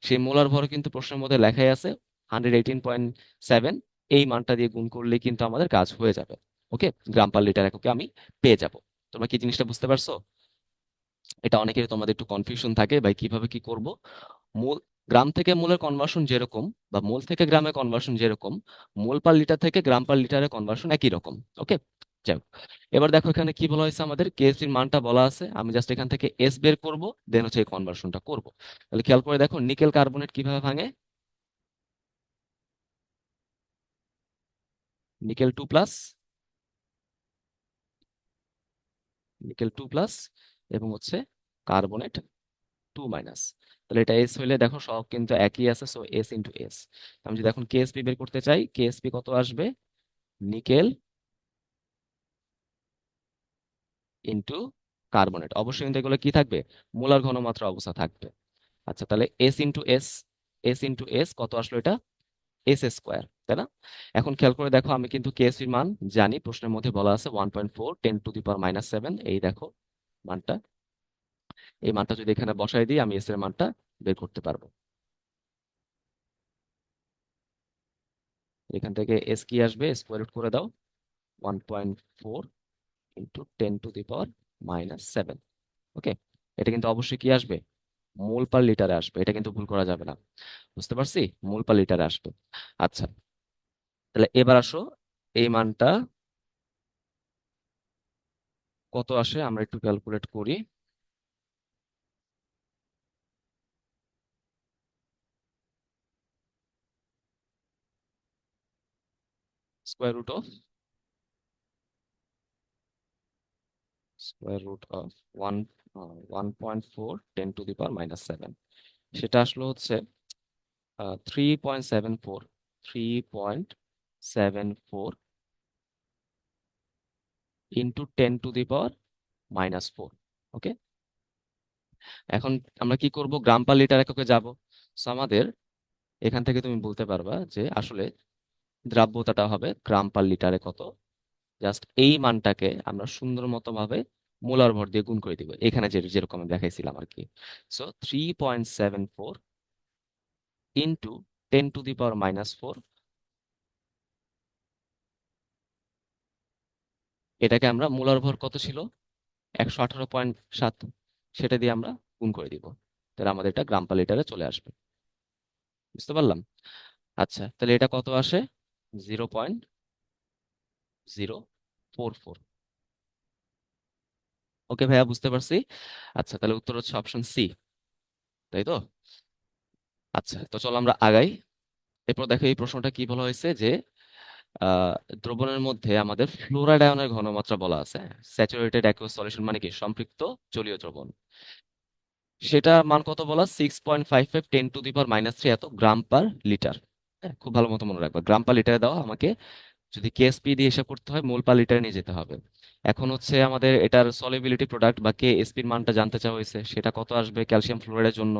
সেই মোলার ভর কিন্তু প্রশ্নের মধ্যে লেখাই আছে 118.7। এই মানটা দিয়ে গুণ করলে কিন্তু আমাদের কাজ হয়ে যাবে। ওকে, গ্রাম পার লিটার এককে আমি পেয়ে যাব। তোমরা কি জিনিসটা বুঝতে পারছো? এটা অনেকের তোমাদের একটু কনফিউশন থাকে ভাই, কিভাবে কি করব। মোল, গ্রাম থেকে মোলের কনভার্সন যেরকম, বা মোল থেকে গ্রামে কনভার্সন যেরকম, মোল পার লিটার থেকে গ্রাম পার লিটারে কনভার্সন একই রকম। ওকে, যাই হোক। এবার দেখো এখানে কি বলা হয়েছে, আমাদের কেএসপির মানটা বলা আছে, আমি জাস্ট এখান থেকে এস বের করব, দেন হচ্ছে এই কনভার্সনটা করব। তাহলে খেয়াল করে দেখো, নিকেল কার্বনেট কিভাবে ভাঙে। নিকেল 2+, নিকেল 2+, এবং হচ্ছে কার্বনেট 2-। তাহলে এটা এস হইলে দেখো সব কিন্তু একই আছে, সো এস ইন্টু এস। আমি যদি এখন কেএসপি বের করতে চাই, কেএসপি কত আসবে, নিকেল ইন্টু কার্বনেট। অবশ্যই কিন্তু এগুলো কি থাকবে, মোলার ঘনমাত্রা অবস্থা থাকবে। আচ্ছা, তাহলে S into S, S into S কত আসলো, এটা S², তাই না? এখন খেয়াল করে দেখো, আমি কিন্তু কেএসপির মান জানি, প্রশ্নের মধ্যে বলা আছে 1.4 10⁻⁻7। এই দেখো মানটা, এই মানটা যদি এখানে বসাই দিই, আমি এস এর মানটা বের করতে পারবো। এখান থেকে এস কি আসবে, স্কোয়ার রুট করে দাও, 1.4 ইন্টু 10⁻⁻7। ওকে, এটা কিন্তু অবশ্যই কি আসবে, মোল পার লিটারে আসবে, এটা কিন্তু ভুল করা যাবে না। বুঝতে পারছি, মোল পার লিটারে আসবে। আচ্ছা, তাহলে এবার আসো, এই মানটা কত আসে আমরা একটু ক্যালকুলেট করি। Square root of, square root of one 1.4 10⁻⁻7, সেটা আসলো হচ্ছে 3.74, 3.74 ইন্টু 10⁻⁻4। ওকে, এখন আমরা কি করব, গ্রাম পার লিটার এককে যাব। সো আমাদের এখান থেকে তুমি বলতে পারবা যে আসলে দ্রাব্যতাটা হবে গ্রাম পার লিটারে কত। জাস্ট এই মানটাকে আমরা সুন্দর মতো ভাবে মোলার ভর দিয়ে গুণ করে দিব, এখানে যেরকম আমি দেখাইছিলাম আর কি। সো 3.74 ইন্টু 10⁻⁻4, এটাকে আমরা মোলার ভর কত ছিল, 118.7, সেটা দিয়ে আমরা গুণ করে দিব। তাহলে আমাদের এটা গ্রাম পার লিটারে চলে আসবে। বুঝতে পারলাম? আচ্ছা, তাহলে এটা কত আসে, 0.044। ওকে ভাইয়া, বুঝতে পারছি। আচ্ছা, তাহলে উত্তর হচ্ছে অপশন সি, তাই তো? আচ্ছা, তো চলো আমরা আগাই। এরপর দেখো এই প্রশ্নটা কি বলা হয়েছে, যে আহ, দ্রবণের মধ্যে আমাদের ফ্লোরাইড আয়নের ঘনমাত্রা বলা আছে। স্যাচুরেটেড অ্যাকুয়াস সলিউশন মানে কি, সম্পৃক্ত জলীয় দ্রবণ। সেটা মান কত বলা, 6.55 10⁻³ এত গ্রাম পার লিটার। হ্যাঁ, খুব ভালো মতো মনে রাখবা, গ্রাম পার লিটারে দেওয়া, আমাকে যদি কেএসপি দিয়ে হিসাব করতে হয় মোল পার লিটারে নিয়ে যেতে হবে। এখন হচ্ছে আমাদের এটার সলিবিলিটি প্রোডাক্ট বা কেএসপির মানটা জানতে চাওয়া হয়েছে, সেটা কত আসবে ক্যালসিয়াম ফ্লোরাইডের জন্য।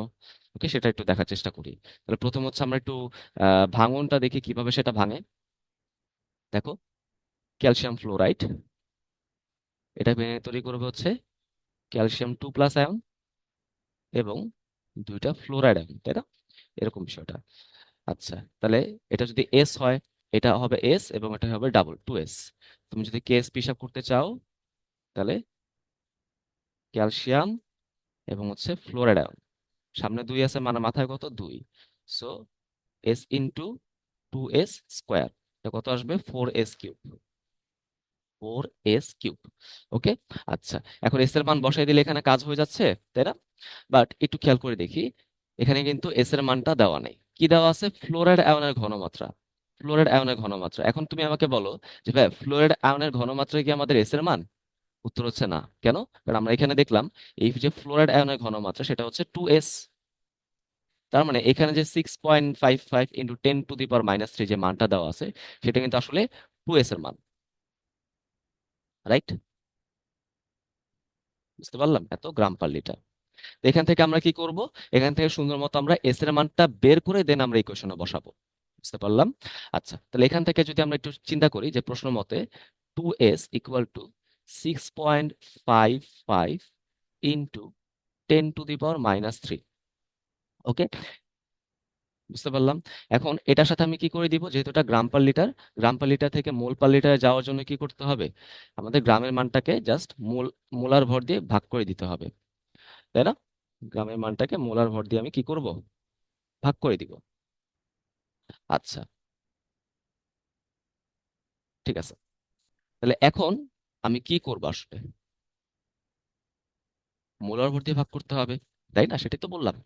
ওকে, সেটা একটু দেখার চেষ্টা করি। তাহলে প্রথম হচ্ছে আমরা একটু ভাঙনটা দেখি কিভাবে সেটা ভাঙে। দেখো, ক্যালসিয়াম ফ্লোরাইড, এটা ভেঙে তৈরি করবে হচ্ছে ক্যালসিয়াম 2+ আয়ন এবং দুইটা ফ্লোরাইড আয়ন, তাই না? এরকম বিষয়টা। আচ্ছা, তাহলে এটা যদি এস হয়, এটা হবে এস এবং এটা হবে ডাবল 2s। তুমি যদি কেএসপি হিসাব করতে চাও, তাহলে ক্যালসিয়াম এবং হচ্ছে ফ্লোরাইড আয়ন, সামনে 2 আছে মানে মাথায় কত 2, so S into 2s square, এটা কত আসবে 4s কিউব, 4s কিউব। ওকে। আচ্ছা, এখন এস এর মান বসাই দিলে এখানে কাজ হয়ে যাচ্ছে, তাই না? বাট একটু খেয়াল করে দেখি, এখানে কিন্তু এস এর মানটা দেওয়া নেই। কি দেওয়া আছে? ফ্লোরাইড আয়নের ঘনমাত্রা। ফ্লোরাইড আয়নের ঘনমাত্রা, এখন তুমি আমাকে বলো যে ভাই ফ্লোরাইড আয়নের ঘনমাত্রা কি আমাদের এস এর মান? উত্তর হচ্ছে না। কেন? কারণ আমরা এখানে দেখলাম এই যে ফ্লোরাইড আয়নের ঘনমাত্রা সেটা হচ্ছে 2s। তার মানে এখানে যে 6.55 × 10⁻³ যে মানটা দেওয়া আছে, সেটা কিন্তু আসলে 2s এর মান। রাইট? বুঝতে পারলাম, এত গ্রাম পার লিটার। তো এখান থেকে আমরা কি করব? এখান থেকে সুন্দর মতো আমরা এস এর মানটা বের করে দেন আমরা ইকুয়েশনে বসাবো। বুঝতে পারলাম। আচ্ছা, তাহলে এখান থেকে যদি আমরা একটু চিন্তা করি যে প্রশ্ন মতে 2s = 6.55 × 10⁻³ ওকে, বুঝতে পারলাম। এখন এটার সাথে আমি কি করে দিব, যেহেতু এটা গ্রাম পার লিটার, গ্রাম পার লিটার থেকে মোল পার লিটারে যাওয়ার জন্য কি করতে হবে? আমাদের গ্রামের মানটাকে জাস্ট মোলার ভর দিয়ে ভাগ করে দিতে হবে, তাই না? গ্রামের মানটাকে মোলার ভর দিয়ে আমি কি করব? ভাগ করে দিব। আচ্ছা, ঠিক আছে। তাহলে এখন আমি কি করব আসলে? মোলার ভর দিয়ে ভাগ করতে হবে, তাই না? সেটাই তো বললাম।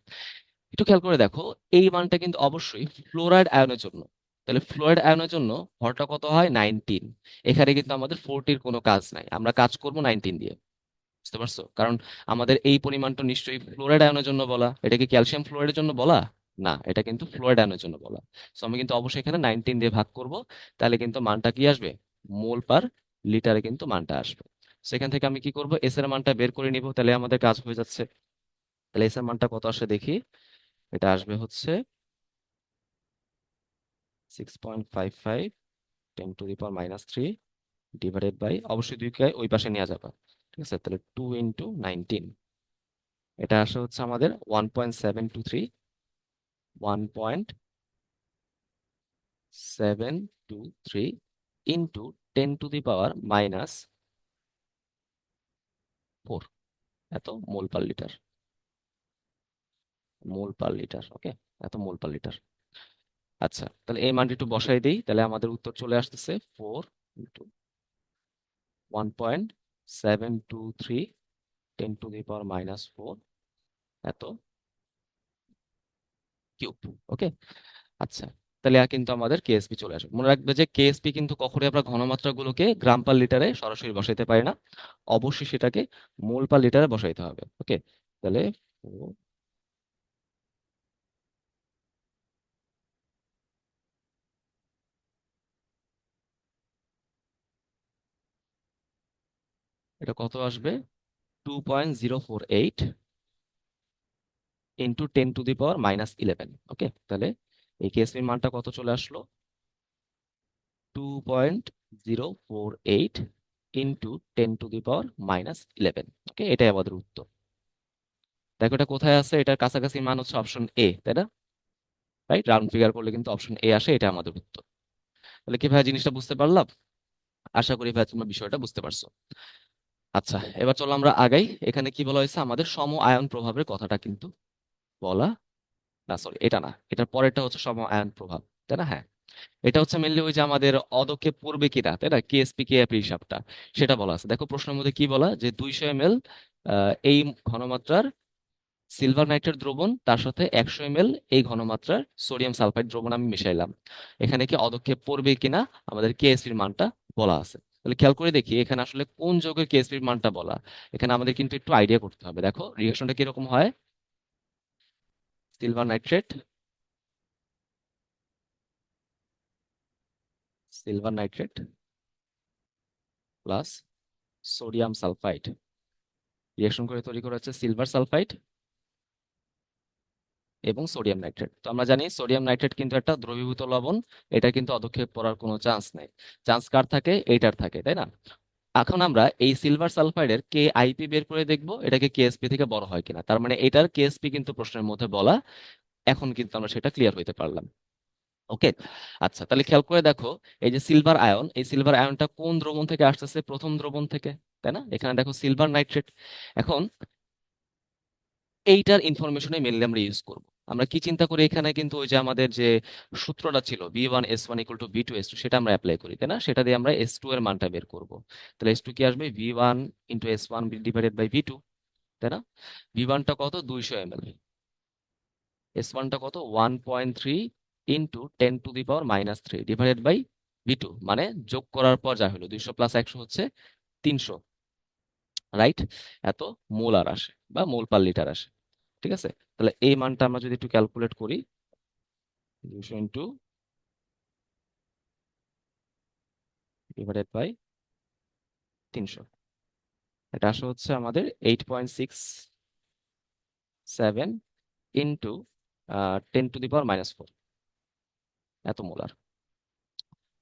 একটু খেয়াল করে দেখো, এই মানটা কিন্তু অবশ্যই ফ্লোরাইড আয়নের জন্য। তাহলে ফ্লোরাইড আয়নের জন্য ভরটা কত হয়? 19। এখানে কিন্তু আমাদের 40-র কোনো কাজ নাই, আমরা কাজ করব 19 দিয়ে। বুঝতে পারছো? কারণ আমাদের এই পরিমাণটা নিশ্চয়ই ফ্লোরাইড আয়নের জন্য বলা, এটা কি ক্যালসিয়াম ফ্লোরাইডের জন্য বলা? না, এটা কিন্তু ফ্লোরাইড আয়নের জন্য বলা। সো আমি কিন্তু অবশ্যই এখানে 19 দিয়ে ভাগ করব, তাহলে কিন্তু মানটা কি আসবে? মোল পার লিটারে কিন্তু মানটা আসবে। সেখান থেকে আমি কি করব? এস এর মানটা বের করে নিব, তাহলে আমাদের কাজ হয়ে যাচ্ছে। তাহলে এস এর মানটা কত আসে দেখি। এটা আসবে হচ্ছে 6.55 × 10⁻³ ডিভাইডেড বাই, অবশ্যই 2কে ওই পাশে নিয়ে যাবা। ঠিক আছে, তাহলে 2 × 19, এটা আসে হচ্ছে আমাদের 1.723, 1.723 × 10⁻⁴ এত মোল পার লিটার। মোল পার লিটার, ওকে, এত মোল পার লিটার। আচ্ছা, তাহলে এই মানটি একটু বসাই দিই, তাহলে আমাদের উত্তর চলে আসতেছে 4 × 1.723 × 10⁻⁴ এত কিউব। ওকে। আচ্ছা, তাহলে আর কিন্তু আমাদের কেএসপি চলে আসবে। মনে রাখবে যে কেএসপি কিন্তু কখনোই আমরা ঘনমাত্রাগুলোকে গ্রাম পার লিটারে সরাসরি বসাইতে পারি না, অবশ্যই সেটাকে মোল পার লিটারে বসাইতে হবে। ওকে, তাহলে এটা কত আসবে? 2.048 × 10⁻⁻11। ওকে, তাহলে এই কেএসপির মানটা কত চলে আসলো? 2.048 × 10⁻⁻11। ওকে, এটাই আমাদের উত্তর। দেখো এটা কোথায় আছে, এটার কাছাকাছি মান হচ্ছে অপশন এ, তাই না? রাইট, রাউন্ড ফিগার করলে কিন্তু অপশন এ আসে, এটা আমাদের উত্তর। তাহলে কি ভাই জিনিসটা বুঝতে পারলাম? আশা করি ভাই তোমরা বিষয়টা বুঝতে পারছো। আচ্ছা, এবার চলো আমরা আগাই। এখানে কি বলা হয়েছে? আমাদের সম আয়ন প্রভাবের কথাটা কিন্তু বলা, না সরি এটা না, এটার পরেরটা হচ্ছে সম আয়ন প্রভাব, তাই না? হ্যাঁ, এটা হচ্ছে মেনলি ওই যে আমাদের অদক্ষেপ পড়বে কিনা, তাই না, কেএসপি কেএপি হিসাবটা, সেটা বলা আছে। দেখো প্রশ্নের মধ্যে কি বলা, যে 200 ml এই ঘনমাত্রার সিলভার নাইট্রেট দ্রবণ, তার সাথে 100 ml এই ঘনমাত্রার সোডিয়াম সালফাইড দ্রবণ আমি মিশাইলাম, এখানে কি অদক্ষেপ পড়বে কিনা আমাদের কেএসপির মানটা বলা আছে। তাহলে খেয়াল করে দেখি এখানে আসলে কোন যৌগের কেএসপির মানটা বলা। এখানে আমাদের কিন্তু একটু আইডিয়া করতে হবে। দেখো রিঅ্যাকশনটা কিরকম হয়। Silver nitrate, silver nitrate plus sodium sulphide, reaction করে তৈরি করা হচ্ছে সিলভার সালফাইড এবং সোডিয়াম নাইট্রেট। তো আমরা জানি সোডিয়াম নাইট্রেট কিন্তু একটা দ্রবীভূত লবণ, এটা কিন্তু অদক্ষেপ পড়ার কোনো চান্স নেই। চান্স কার থাকে? এইটার থাকে, তাই না? এখন আমরা এই সিলভার সালফাইডের কে আইপি বের করে দেখব, এটাকে কেএসপি থেকে বড় হয় কিনা। তার মানে এটার কেএসপি কিন্তু প্রশ্নের মধ্যে বলা এখন কিন্তু আমরা সেটা ক্লিয়ার হইতে পারলাম। ওকে। আচ্ছা, তাহলে খেয়াল করে দেখো, এই যে সিলভার আয়ন, এই সিলভার আয়নটা কোন দ্রবণ থেকে আসতেছে? প্রথম দ্রবণ থেকে, তাই না? এখানে দেখো সিলভার নাইট্রেট। এখন এইটার ইনফরমেশনে মেনলি আমরা ইউজ করব। আমরা কি চিন্তা করি এখানে, কিন্তু ওই যে আমাদের যে সূত্রটা ছিল V1S1 = V2S2, সেটা আমরা অ্যাপ্লাই করি, তাই না? সেটা দিয়ে আমরা S2 এর মানটা বের করব। তাহলে S2 কি আসবে? V1 × S1 divided by V2, তাই না? V1টা কত? 200 ml। S1টা কত? 1.3 ইন্টু 10⁻³ ডিভাইডেড বাই V2, মানে যোগ করার পর যা হলো 200 + 100 হচ্ছে 300, রাইট? এত মোলার আসে বা মোল পার লিটার আসে। ঠিক আছে, তাহলে এই মানটা আমরা যদি একটু ক্যালকুলেট করি, 200 ইন্টু ডিভাইডেড বাই 300, এটা আসে হচ্ছে আমাদের 8.67 ইন্টু 10⁻⁻⁴, এত মোলার।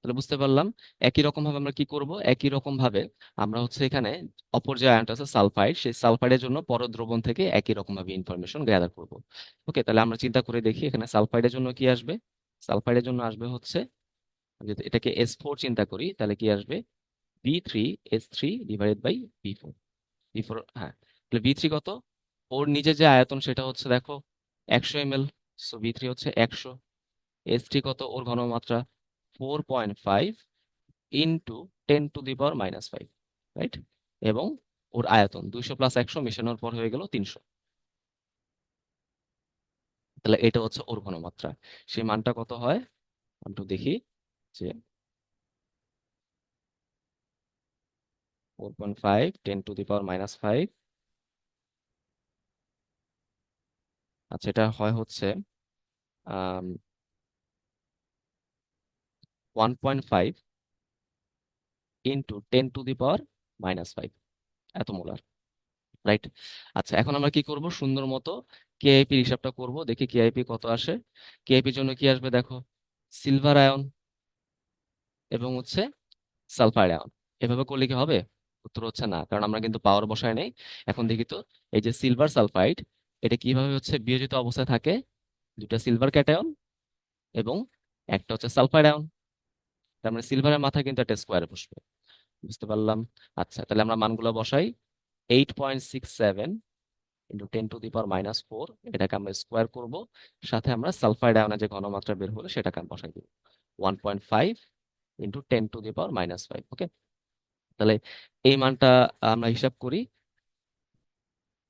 তাহলে বুঝতে পারলাম একই রকম ভাবে আমরা কি করব, একই রকম ভাবে আমরা হচ্ছে এখানে অপর যে আয়নটা আছে সালফাইড, সেই সালফাইডের জন্য পরদ্রবণ থেকে একই রকম ভাবে ইনফরমেশন গ্যাদার করব। ওকে, তাহলে আমরা চিন্তা করে দেখি এখানে সালফাইডের জন্য কি আসবে। সালফাইডের জন্য আসবে হচ্ছে, যদি এটাকে S4 চিন্তা করি, তাহলে কি আসবে? B3S3 divided by B4। B4, হ্যাঁ। তাহলে B3 কত? ওর নিজের যে আয়তন সেটা হচ্ছে দেখো 100 ml, সো B3 হচ্ছে 100। S3 কত? ওর ঘনমাত্রা 4.5 ইন্টু 10⁻⁻⁵, রাইট? এবং ওর আয়তন 200 + 100 মেশানোর পর হয়ে গেল 300। তাহলে এটা হচ্ছে ওর ঘনমাত্রা। সেই মানটা কত হয় আমি একটু দেখি, যে 4.5 10⁻⁵, আচ্ছা এটা হয় হচ্ছে 1.5 ইন্টু 10⁻⁻⁵, এত মোলার, রাইট? আচ্ছা, এখন আমরা কি করব, সুন্দর মতো কেআইপি হিসাবটা করব, দেখি কেআইপি কত আসে। কেআইপির জন্য কি আসবে দেখো, সিলভার আয়ন এবং হচ্ছে সালফাইড আয়ন। এভাবে করলে কি হবে? উত্তর হচ্ছে না, কারণ আমরা কিন্তু পাওয়ার বসায় নেই। এখন দেখি তো, এই যে সিলভার সালফাইড, এটা কিভাবে হচ্ছে বিয়োজিত অবস্থায় থাকে? দুটা সিলভার ক্যাটায়ন এবং একটা হচ্ছে সালফাইড আয়ন, তার মানে সিলভারের মাথায় কিন্তু একটা স্কোয়ার বসবে। বুঝতে পারলাম। আচ্ছা, তাহলে আমরা মানগুলো বসাই। 8.67 ইন্টু 10⁻⁻⁴, এটাকে আমরা স্কোয়ার করব, সাথে আমরা সালফাইড আয়নের যে ঘনমাত্রা বের হলো সেটাকে আমি বসাই দিব, 1.5 ইন্টু 10⁻⁵। ওকে, তাহলে এই মানটা আমরা হিসাব করি।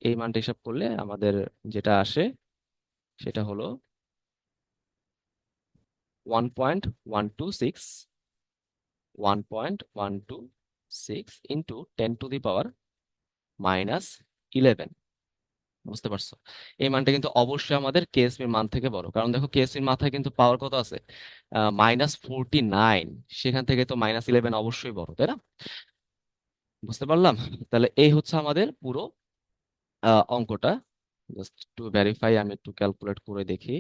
এই মানটা হিসাব করলে আমাদের যেটা আসে সেটা হলো 1.126 ইন্টু 10⁻⁻11। বুঝতে পারছো? এই মানটা কিন্তু অবশ্যই আমাদের কেএসপির মান থেকে বড়, কারণ দেখো কেএসপির মাথায় কিন্তু পাওয়ার কত আছে? -49। সেখান থেকে তো -11 অবশ্যই বড়, তাই না? বুঝতে পারলাম। তাহলে এই হচ্ছে আমাদের পুরো অঙ্কটা। জাস্ট টু ভেরিফাই, আমি একটু ক্যালকুলেট করে দেখি।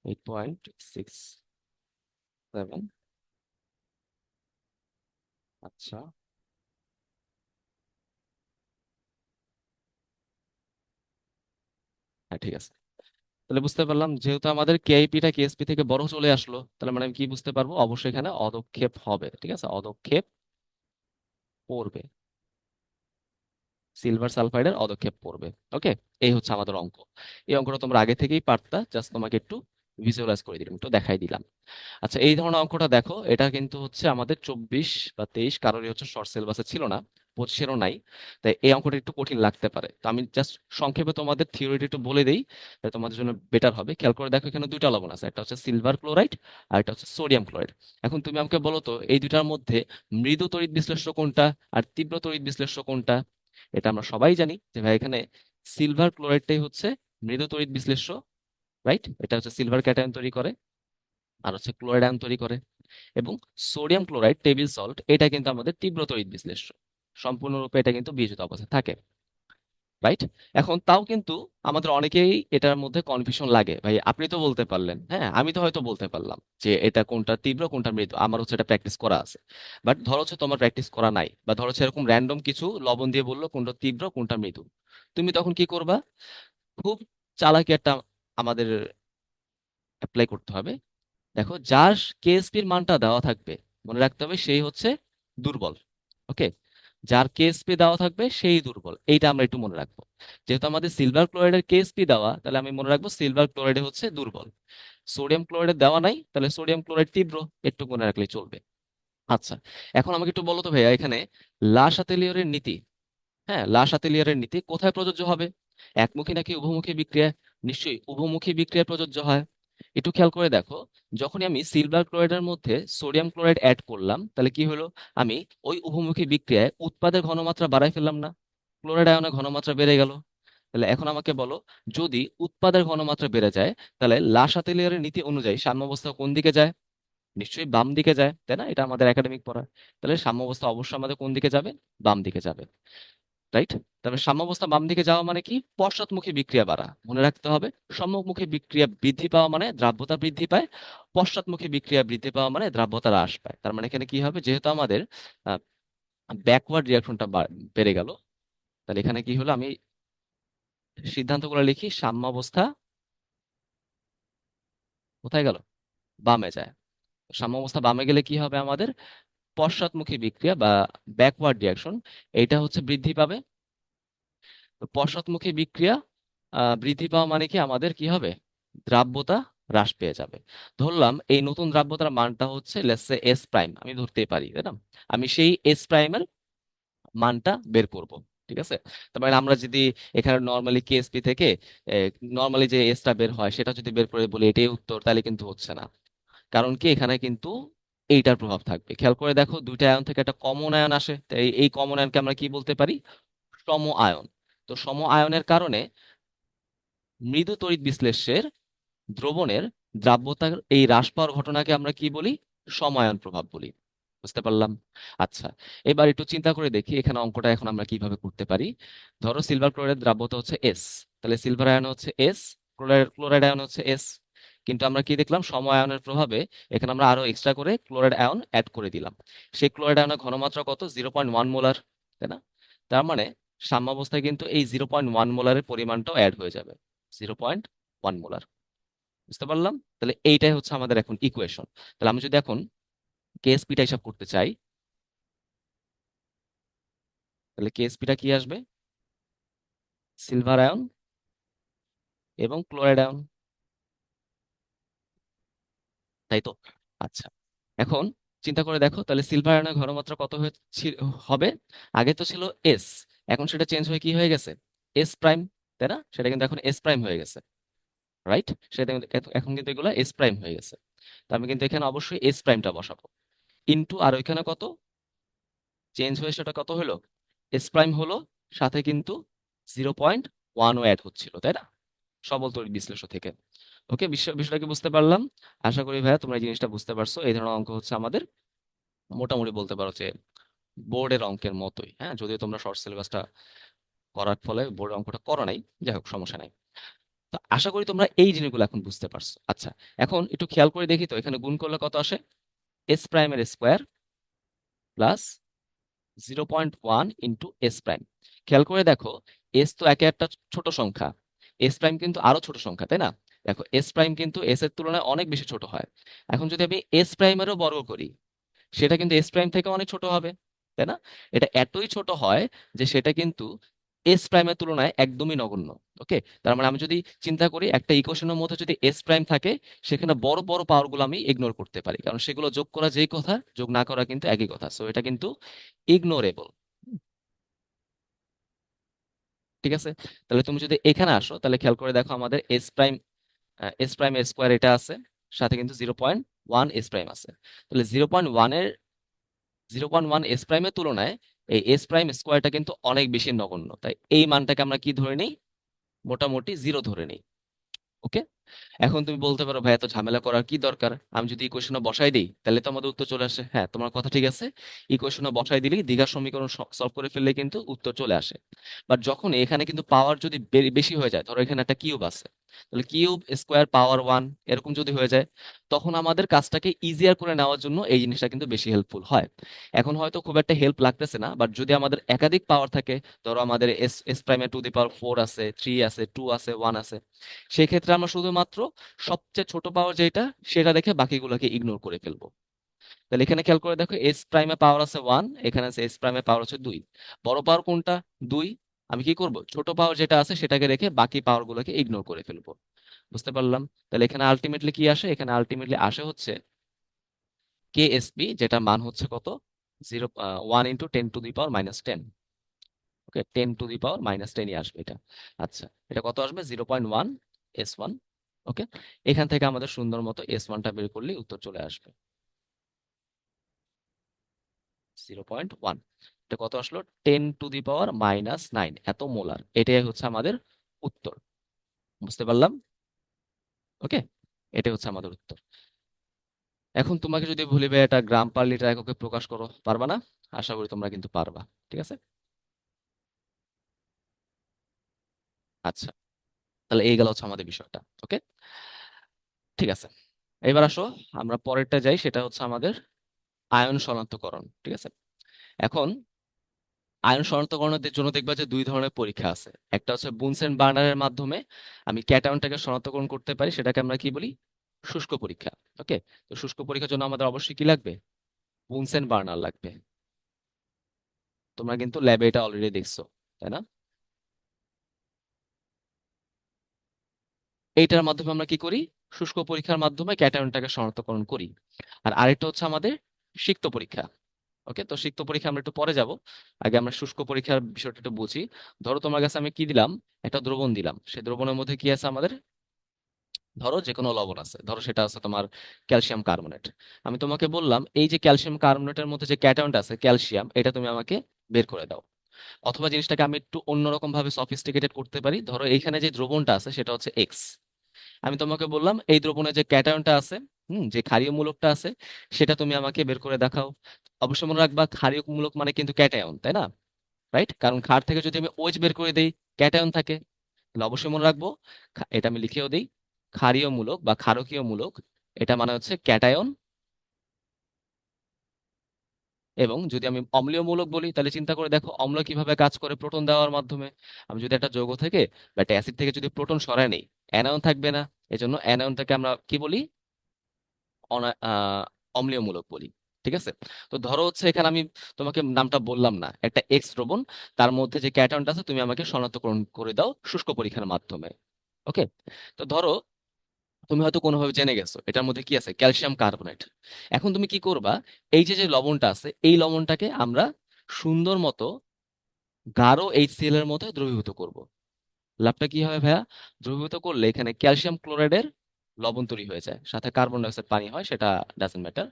8.67, আচ্ছা, হ্যাঁ ঠিক আছে। তাহলে বুঝতে পারলাম যেহেতু আমাদের কেআইপিটা কেএসপি থেকে বড় চলে আসলো, তাহলে মানে আমি কি বুঝতে পারবো? অবশ্যই এখানে অদক্ষেপ হবে, ঠিক আছে, অদক্ষেপ পড়বে, সিলভার সালফাইডের অদক্ষেপ পড়বে। ওকে, এই হচ্ছে আমাদের অঙ্ক। এই অঙ্কটা তোমরা আগে থেকেই পারতা, জাস্ট তোমাকে একটু ভিজুয়ালাইজ করে দিলাম, একটু দেখাই দিলাম। আচ্ছা, এই ধরনের অঙ্কটা দেখো, এটা কিন্তু হচ্ছে আমাদের 24 বা 23 কারোরই হচ্ছে শর্ট সিলেবাসে ছিল না, 25-এরও নাই। তাই এই অঙ্কটা একটু কঠিন লাগতে পারে, তো আমি জাস্ট সংক্ষেপে তোমাদের থিওরিটি একটু বলে দিই, তাহলে তোমাদের জন্য বেটার হবে। খেয়াল করে দেখো, এখানে দুইটা লবণ আছে, একটা হচ্ছে সিলভার ক্লোরাইড আর একটা হচ্ছে সোডিয়াম ক্লোরাইড। এখন তুমি আমাকে বলো তো, এই দুইটার মধ্যে মৃদু তড়িৎ বিশ্লেষ্য কোনটা আর তীব্র তড়িৎ বিশ্লেষ্য কোনটা? এটা আমরা সবাই জানি যে ভাই, এখানে সিলভার ক্লোরাইডটাই হচ্ছে মৃদু তড়িৎ বিশ্লেষ্য, রাইট? এটা হচ্ছে সিলভার ক্যাটায়ন তৈরি করে আর হচ্ছে ক্লোরাইড আয়ন তৈরি করে। এবং সোডিয়াম ক্লোরাইড টেবিল সল্ট, এটা কিন্তু আমাদের তীব্র তড়িৎ বিশ্লেষ্য, সম্পূর্ণরূপে এটা কিন্তু বিয়োজিত অবস্থায় থাকে, রাইট? এখন তাও কিন্তু আমাদের অনেকেই এটার মধ্যে কনফিউশন লাগে, ভাই আপনি তো বলতে পারলেন, হ্যাঁ আমি তো হয়তো বলতে পারলাম যে এটা কোনটা তীব্র কোনটা মৃদু, আমার হচ্ছে এটা প্র্যাকটিস করা আছে। বাট ধরো হচ্ছে তোমার প্র্যাকটিস করা নাই, বা ধরো হচ্ছে এরকম র্যান্ডম কিছু লবণ দিয়ে বললো কোনটা তীব্র কোনটা মৃদু, তুমি তখন কি করবা? খুব চালাকি একটা আমাদের অ্যাপ্লাই করতে হবে। দেখো, যার কেএসপির মানটা দেওয়া থাকবে, মনে রাখতে হবে সেই হচ্ছে দুর্বল। ওকে, যার কেএসপি দেওয়া থাকবে সেই দুর্বল, এইটা আমরা একটু মনে রাখবো। যেহেতু আমাদের সিলভার ক্লোরাইডের কেএসপি দেওয়া, তাহলে আমি মনে রাখবো সিলভার ক্লোরাইড হচ্ছে দুর্বল। সোডিয়াম ক্লোরাইডের দেওয়া নাই, তাহলে সোডিয়াম ক্লোরাইড তীব্র, একটু মনে রাখলেই চলবে। আচ্ছা, এখন আমাকে একটু বলো তো ভাইয়া, এখানে লা শাতেলিয়রের নীতি, হ্যাঁ, লা শাতেলিয়রের নীতি কোথায় প্রযোজ্য হবে? একমুখী নাকি উভমুখী বিক্রিয়া? নিশ্চয়ই উভমুখী বিক্রিয়া প্রযোজ্য হয়। একটু খেয়াল করে দেখো, যখনই আমি সিলভার ক্লোরাইডের মধ্যে সোডিয়াম ক্লোরাইড অ্যাড করলাম, তাহলে কি হলো? আমি ওই উভমুখী বিক্রিয়ায় উৎপাদের ঘনমাত্রা বাড়াই ফেললাম না? ক্লোরাইড আয়নের ঘনমাত্রা বেড়ে গেল। তাহলে এখন আমাকে বলো, যদি উৎপাদের ঘনমাত্রা বেড়ে যায়, তাহলে লা শাতেলিয়রের নীতি অনুযায়ী সাম্যাবস্থা কোন দিকে যায়? নিশ্চয়ই বাম দিকে যায়, তাই না? এটা আমাদের একাডেমিক পড়া। তাহলে সাম্যাবস্থা অবশ্যই আমাদের কোন দিকে যাবে? বাম দিকে যাবে, রাইট? তবে সাম্যাবস্থা বাম দিকে যাওয়া মানে কি? পশ্চাৎমুখী বিক্রিয়া বাড়া, মনে রাখতে হবে। সম্মুখমুখী বিক্রিয়া বৃদ্ধি পাওয়া মানে দ্রাব্যতা বৃদ্ধি পায়, পশ্চাৎমুখী বিক্রিয়া বৃদ্ধি পাওয়া মানে দ্রাব্যতা হ্রাস পায়। তার মানে এখানে কি হবে, যেহেতু আমাদের ব্যাকওয়ার্ড রিয়াকশনটা বেড়ে গেল, তাহলে এখানে কি হলো, আমি সিদ্ধান্তগুলো লিখি, সাম্যাবস্থা কোথায় গেল? বামে যায়। সাম্যাবস্থা বামে গেলে কি হবে আমাদের? পশ্চাৎমুখী বিক্রিয়া বা ব্যাকওয়ার্ড রিয়াকশন, এটা হচ্ছে বৃদ্ধি পাবে। তো পশ্চাৎমুখী বিক্রিয়া বৃদ্ধি পাওয়া মানে কি আমাদের কি হবে? দ্রাব্যতা হ্রাস পেয়ে যাবে। ধরলাম এই নতুন দ্রাব্যতার মানটা হচ্ছে লেটস সে এস প্রাইম, আমি ধরতেই পারি, তাই না? আমি সেই এস প্রাইমের মানটা বের করব। ঠিক আছে, তার মানে আমরা যদি এখানে নর্মালি কেএসপি থেকে নর্মালি যে এসটা বের হয় সেটা যদি বের করে বলি এটাই উত্তর, তাহলে কিন্তু হচ্ছে না। কারণ কি, এখানে কিন্তু এইটার প্রভাব থাকবে। খেয়াল করে দেখো, দুইটা আয়ন থেকে একটা কমন আয়ন আসে, তাই এই কমন আয়নকে আমরা কি বলতে পারি? সম আয়ন। তো সম আয়নের কারণে মৃদু তড়িৎ বিশ্লেষ্যের দ্রবণের দ্রাব্যতার এই হ্রাস পাওয়ার ঘটনাকে আমরা কি বলি? সমায়ন প্রভাব বলি। বুঝতে পারলাম? আচ্ছা, এবার একটু চিন্তা করে দেখি এখানে অঙ্কটা এখন আমরা কিভাবে করতে পারি। ধরো সিলভার ক্লোরাইড দ্রাব্যতা হচ্ছে এস, তাহলে সিলভার আয়ন হচ্ছে এস, ক্লোরাইড ক্লোরাইড আয়ন হচ্ছে এস। কিন্তু আমরা কি দেখলাম, সমায়নের প্রভাবে এখানে আমরা আরো এক্সট্রা করে ক্লোরাইড আয়ন অ্যাড করে দিলাম। সেই ক্লোরাইড আয়নের ঘনমাত্রা কত? 0.1 মোলার, তাই না? তার মানে সাম্যাবস্থায় কিন্তু এই 0.1 মোলারের পরিমাণটাও অ্যাড হয়ে যাবে, 0.1 মোলার। বুঝতে পারলাম? তাহলে এইটাই হচ্ছে আমাদের এখন ইকুয়েশন। তাহলে আমি যদি এখন কেএসপিটা হিসাব করতে চাই, তাহলে কেএসপিটা কি আসবে? সিলভার আয়ন এবং ক্লোরাইড আয়ন, তাই তো? আচ্ছা, এখন চিন্তা করে দেখো, তাহলে সিলভার আয়নের ঘনমাত্রা কত হবে? আগে তো ছিল এস, এখন সেটা চেঞ্জ হয়ে কি হয়ে গেছে? এস প্রাইম, তাই না? সেটা কিন্তু এখন এস প্রাইম হয়ে গেছে, রাইট? সেটা কিন্তু এখন কিন্তু এগুলো এস প্রাইম হয়ে গেছে। তো আমি কিন্তু এখানে অবশ্যই এস প্রাইমটা বসাবো, ইনটু আর ওইখানে কত চেঞ্জ হয়ে সেটা কত হলো? এস প্রাইম হলো, সাথে কিন্তু 0.1 অ্যাড হচ্ছিল, তাই না? সবল তড়িৎ বিশ্লেষণ থেকে। ওকে, বিষয়টা কি বুঝতে পারলাম? আশা করি ভাইয়া তোমরা এই জিনিসটা বুঝতে পারছো। এই ধরনের অঙ্ক হচ্ছে আমাদের মোটামুটি বলতে পারো যে বোর্ডের অঙ্কের মতোই, হ্যাঁ, যদিও তোমরা শর্ট সিলেবাসটা করার ফলে বোর্ডের অঙ্কটা করো নাই, যাই হোক সমস্যা নাই। তো আশা করি তোমরা এই জিনিসগুলো এখন বুঝতে পারছো। আচ্ছা, এখন একটু খেয়াল করে দেখি তো, এখানে গুণ করলে কত আসে? এস প্রাইমের square plus 0.1 into S prime. খেয়াল করে দেখো, এস তো একে একটা ছোট সংখ্যা, এস প্রাইম কিন্তু আরো ছোট সংখ্যা, তাই না? দেখো, এস প্রাইম কিন্তু এস এর তুলনায় অনেক বেশি ছোট হয়। এখন যদি আমি এস প্রাইমেরও বর্গ করি, সেটা কিন্তু এস প্রাইম থেকে অনেক ছোট হবে, তাই না? এটা এতই ছোট হয় যে সেটা কিন্তু এস প্রাইমের তুলনায় একদমই নগণ্য। ওকে, তার মানে আমি যদি চিন্তা করি একটা ইকুয়েশনের মধ্যে যদি এস প্রাইম থাকে, সেখানে বড় বড় পাওয়ার গুলো আমি ইগনোর করতে পারি, কারণ সেগুলো যোগ করা যেই কথা, যোগ না করা কিন্তু একই কথা। সো এটা কিন্তু ইগনোরেবল। ঠিক আছে, তাহলে তুমি যদি এখানে আসো, তাহলে খেয়াল করে দেখো আমাদের এস প্রাইম স্কোয়ার এটা আছে, সাথে কিন্তু 0.1 এস প্রাইম আছে। তাহলে 0.1 এস প্রাইমের তুলনায় এই এস প্রাইম স্কোয়ারটা কিন্তু অনেক বেশি নগণ্য, তাই এই মানটাকে আমরা কি ধরে নিই? মোটামুটি জিরো ধরে নিই। ওকে, এখন তুমি বলতে পারো ভাই এত ঝামেলা করার কি দরকার, আমি যদি ইকুয়েশনে বসাই দিই তাহলে তো আমাদের উত্তর চলে আসে। হ্যাঁ, তোমার কথা ঠিক আছে, ইকুয়েশনে বসাই দিলেই দ্বিঘাত সমীকরণ সলভ করে ফেললে কিন্তু উত্তর চলে আসে। বাট যখন এখানে কিন্তু পাওয়ার যদি বেশি হয়ে যায়, ধরো এখানে একটা কিউব আছে, তাহলে কিউব স্কোয়ার পাওয়ার 1 এরকম যদি হয়ে যায়, তখন আমাদের কাজটাকে ইজিয়ার করে নেওয়ার জন্য এই জিনিসটা কিন্তু বেশি হেল্পফুল হয়। এখন হয়তো খুব একটা হেল্প লাগতেছে না, বাট যদি আমাদের একাধিক পাওয়ার থাকে, ধরো আমাদের এস এস প্রাইমের টু দি পাওয়ার 4 আছে, 3 আছে, 2 আছে, 1 আছে, সেক্ষেত্রে আমরা শুধু শুধুমাত্র সবচেয়ে ছোট পাওয়ার যেটা সেটা রেখে বাকিগুলোকে ইগনোর করে ফেলবো। তাহলে এখানে খেয়াল করে দেখো এস প্রাইমে পাওয়ার আছে 1, এখানে আছে এস প্রাইমে পাওয়ার হচ্ছে 2। বড় পাওয়ার কোনটা? 2। আমি কি করব, ছোট পাওয়ার যেটা আছে সেটাকে রেখে বাকি পাওয়ার গুলোকে ইগনোর করে ফেলবো। বুঝতে পারলাম? তাহলে এখানে আলটিমেটলি কি আসে? এখানে আলটিমেটলি আসে হচ্ছে কে এসপি, যেটা মান হচ্ছে কত? 1 × 10⁻⁻10। ওকে, 10⁻⁻10ই আসবে এটা। আচ্ছা, এটা কত আসবে? 0.1 S1। ওকে, এখান থেকে আমাদের সুন্দর মতো S1টা বের করলে উত্তর চলে আসবে 0.1। এটা কত আসলো? 10⁻⁻9 এত মোলার। এটাই হচ্ছে আমাদের উত্তর। বুঝতে পারলাম? ওকে, এটাই হচ্ছে আমাদের উত্তর। এখন তোমাকে যদি বলি ভাই এটা গ্রাম পার লিটার এককে প্রকাশ করো, পারবা না? আশা করি তোমরা কিন্তু পারবা। ঠিক আছে, আচ্ছা, তাহলে এই গেল হচ্ছে আমাদের বিষয়টা। ওকে, ঠিক আছে। এবার আসো আমরা পরেরটা যাই, সেটা হচ্ছে আমাদের আয়ন শনাক্তকরণ। ঠিক আছে, এখন আয়ন শনাক্তকরণের জন্য দেখবা যে দুই ধরনের পরীক্ষা আছে। একটা হচ্ছে বুনসেন বার্নারের মাধ্যমে আমি ক্যাটায়নটাকে শনাক্তকরণ করতে পারি, সেটাকে আমরা কি বলি? শুষ্ক পরীক্ষা। ওকে, তো শুষ্ক পরীক্ষার জন্য আমাদের অবশ্যই কি লাগবে? বুনসেন বার্নার লাগবে। তোমরা কিন্তু ল্যাবে এটা অলরেডি দেখছো, তাই না? এইটার মাধ্যমে আমরা কি করি? শুষ্ক পরীক্ষার মাধ্যমে ক্যাটায়নটাকে শনাক্তকরণ করি। আর আরেকটা হচ্ছে আমাদের সিক্ত পরীক্ষা। ওকে, তো সিক্ত পরীক্ষা আমরা একটু পরে যাব। আগে আমরা শুষ্ক পরীক্ষার বিষয়টা একটু বুঝি। ধরো তোমার কাছে আমি কি দিলাম? একটা দ্রবণ দিলাম। সেই দ্রবণের মধ্যে কি আছে আমাদের? ধরো যে কোনো লবণ আছে, ধরো সেটা আছে তোমার ক্যালসিয়াম কার্বনেট। আমি তোমাকে বললাম এই যে ক্যালসিয়াম কার্বনেটের মধ্যে যে ক্যাটায়নটা আছে ক্যালসিয়াম, এটা তুমি আমাকে বের করে দাও। অথবা জিনিসটাকে আমি একটু অন্যরকম ভাবে সফিস্টিকেটেড করতে পারি। ধরো এখানে যে দ্রবণটা আছে সেটা হচ্ছে এক্স। আমি তোমাকে বললাম এই দ্রবণে যে ক্যাটায়নটা আছে, যে ক্ষারীয় মূলকটা আছে, সেটা তুমি আমাকে বের করে দেখাও। অবশ্যই মনে রাখবা ক্ষারীয় মূলক মানে কিন্তু ক্যাটায়ন, তাই না? রাইট, কারণ ক্ষার থেকে যদি আমি OH বের করে দেই, ক্যাটায়ন থাকে। তাহলে অবশ্যই মনে রাখবো, এটা আমি লিখেও দিই, ক্ষারীয় মূলক বা ক্ষারকীয় মূলক, এটা মানে হচ্ছে ক্যাটায়ন। এবং যদি আমি অম্লীয় মূলক বলি, তাহলে চিন্তা করে দেখো অম্ল কিভাবে কাজ করে? প্রোটন দেওয়ার মাধ্যমে। আমি যদি একটা যৌগ থেকে বা একটা অ্যাসিড থেকে যদি প্রোটন সরায় নেই, অ্যানায়ন থাকবে না। এজন্য অ্যানায়নটাকে আমরা কি বলি? অম্লীয় মূলক বলি। ঠিক আছে, তো ধরো হচ্ছে এখানে আমি তোমাকে নামটা বললাম না, একটা এক্স দ্রবণ, তার মধ্যে যে ক্যাটায়নটা আছে তুমি আমাকে শনাক্তকরণ করে দাও শুষ্ক পরীক্ষার মাধ্যমে। ওকে, তো ধরো তুমি হয়তো কোনোভাবে জেনে গেছো এটার মধ্যে কি আছে? Calcium carbonate. এখন তুমি কি করবা? এই যে যে লবণটা আছে এই লবণটাকে আমরা সুন্দর মতো গাঢ় HCl এর মধ্যে দ্রবীভূত করব। লাভটা কি হয় ভাইয়া? দ্রবীভূত করলে এখানে ক্যালসিয়াম ক্লোরাইডের লবণ তৈরি হয়ে যায়, সাথে কার্বন ডাইঅক্সাইড পানি হয়, সেটা ডাজন্ট ম্যাটার।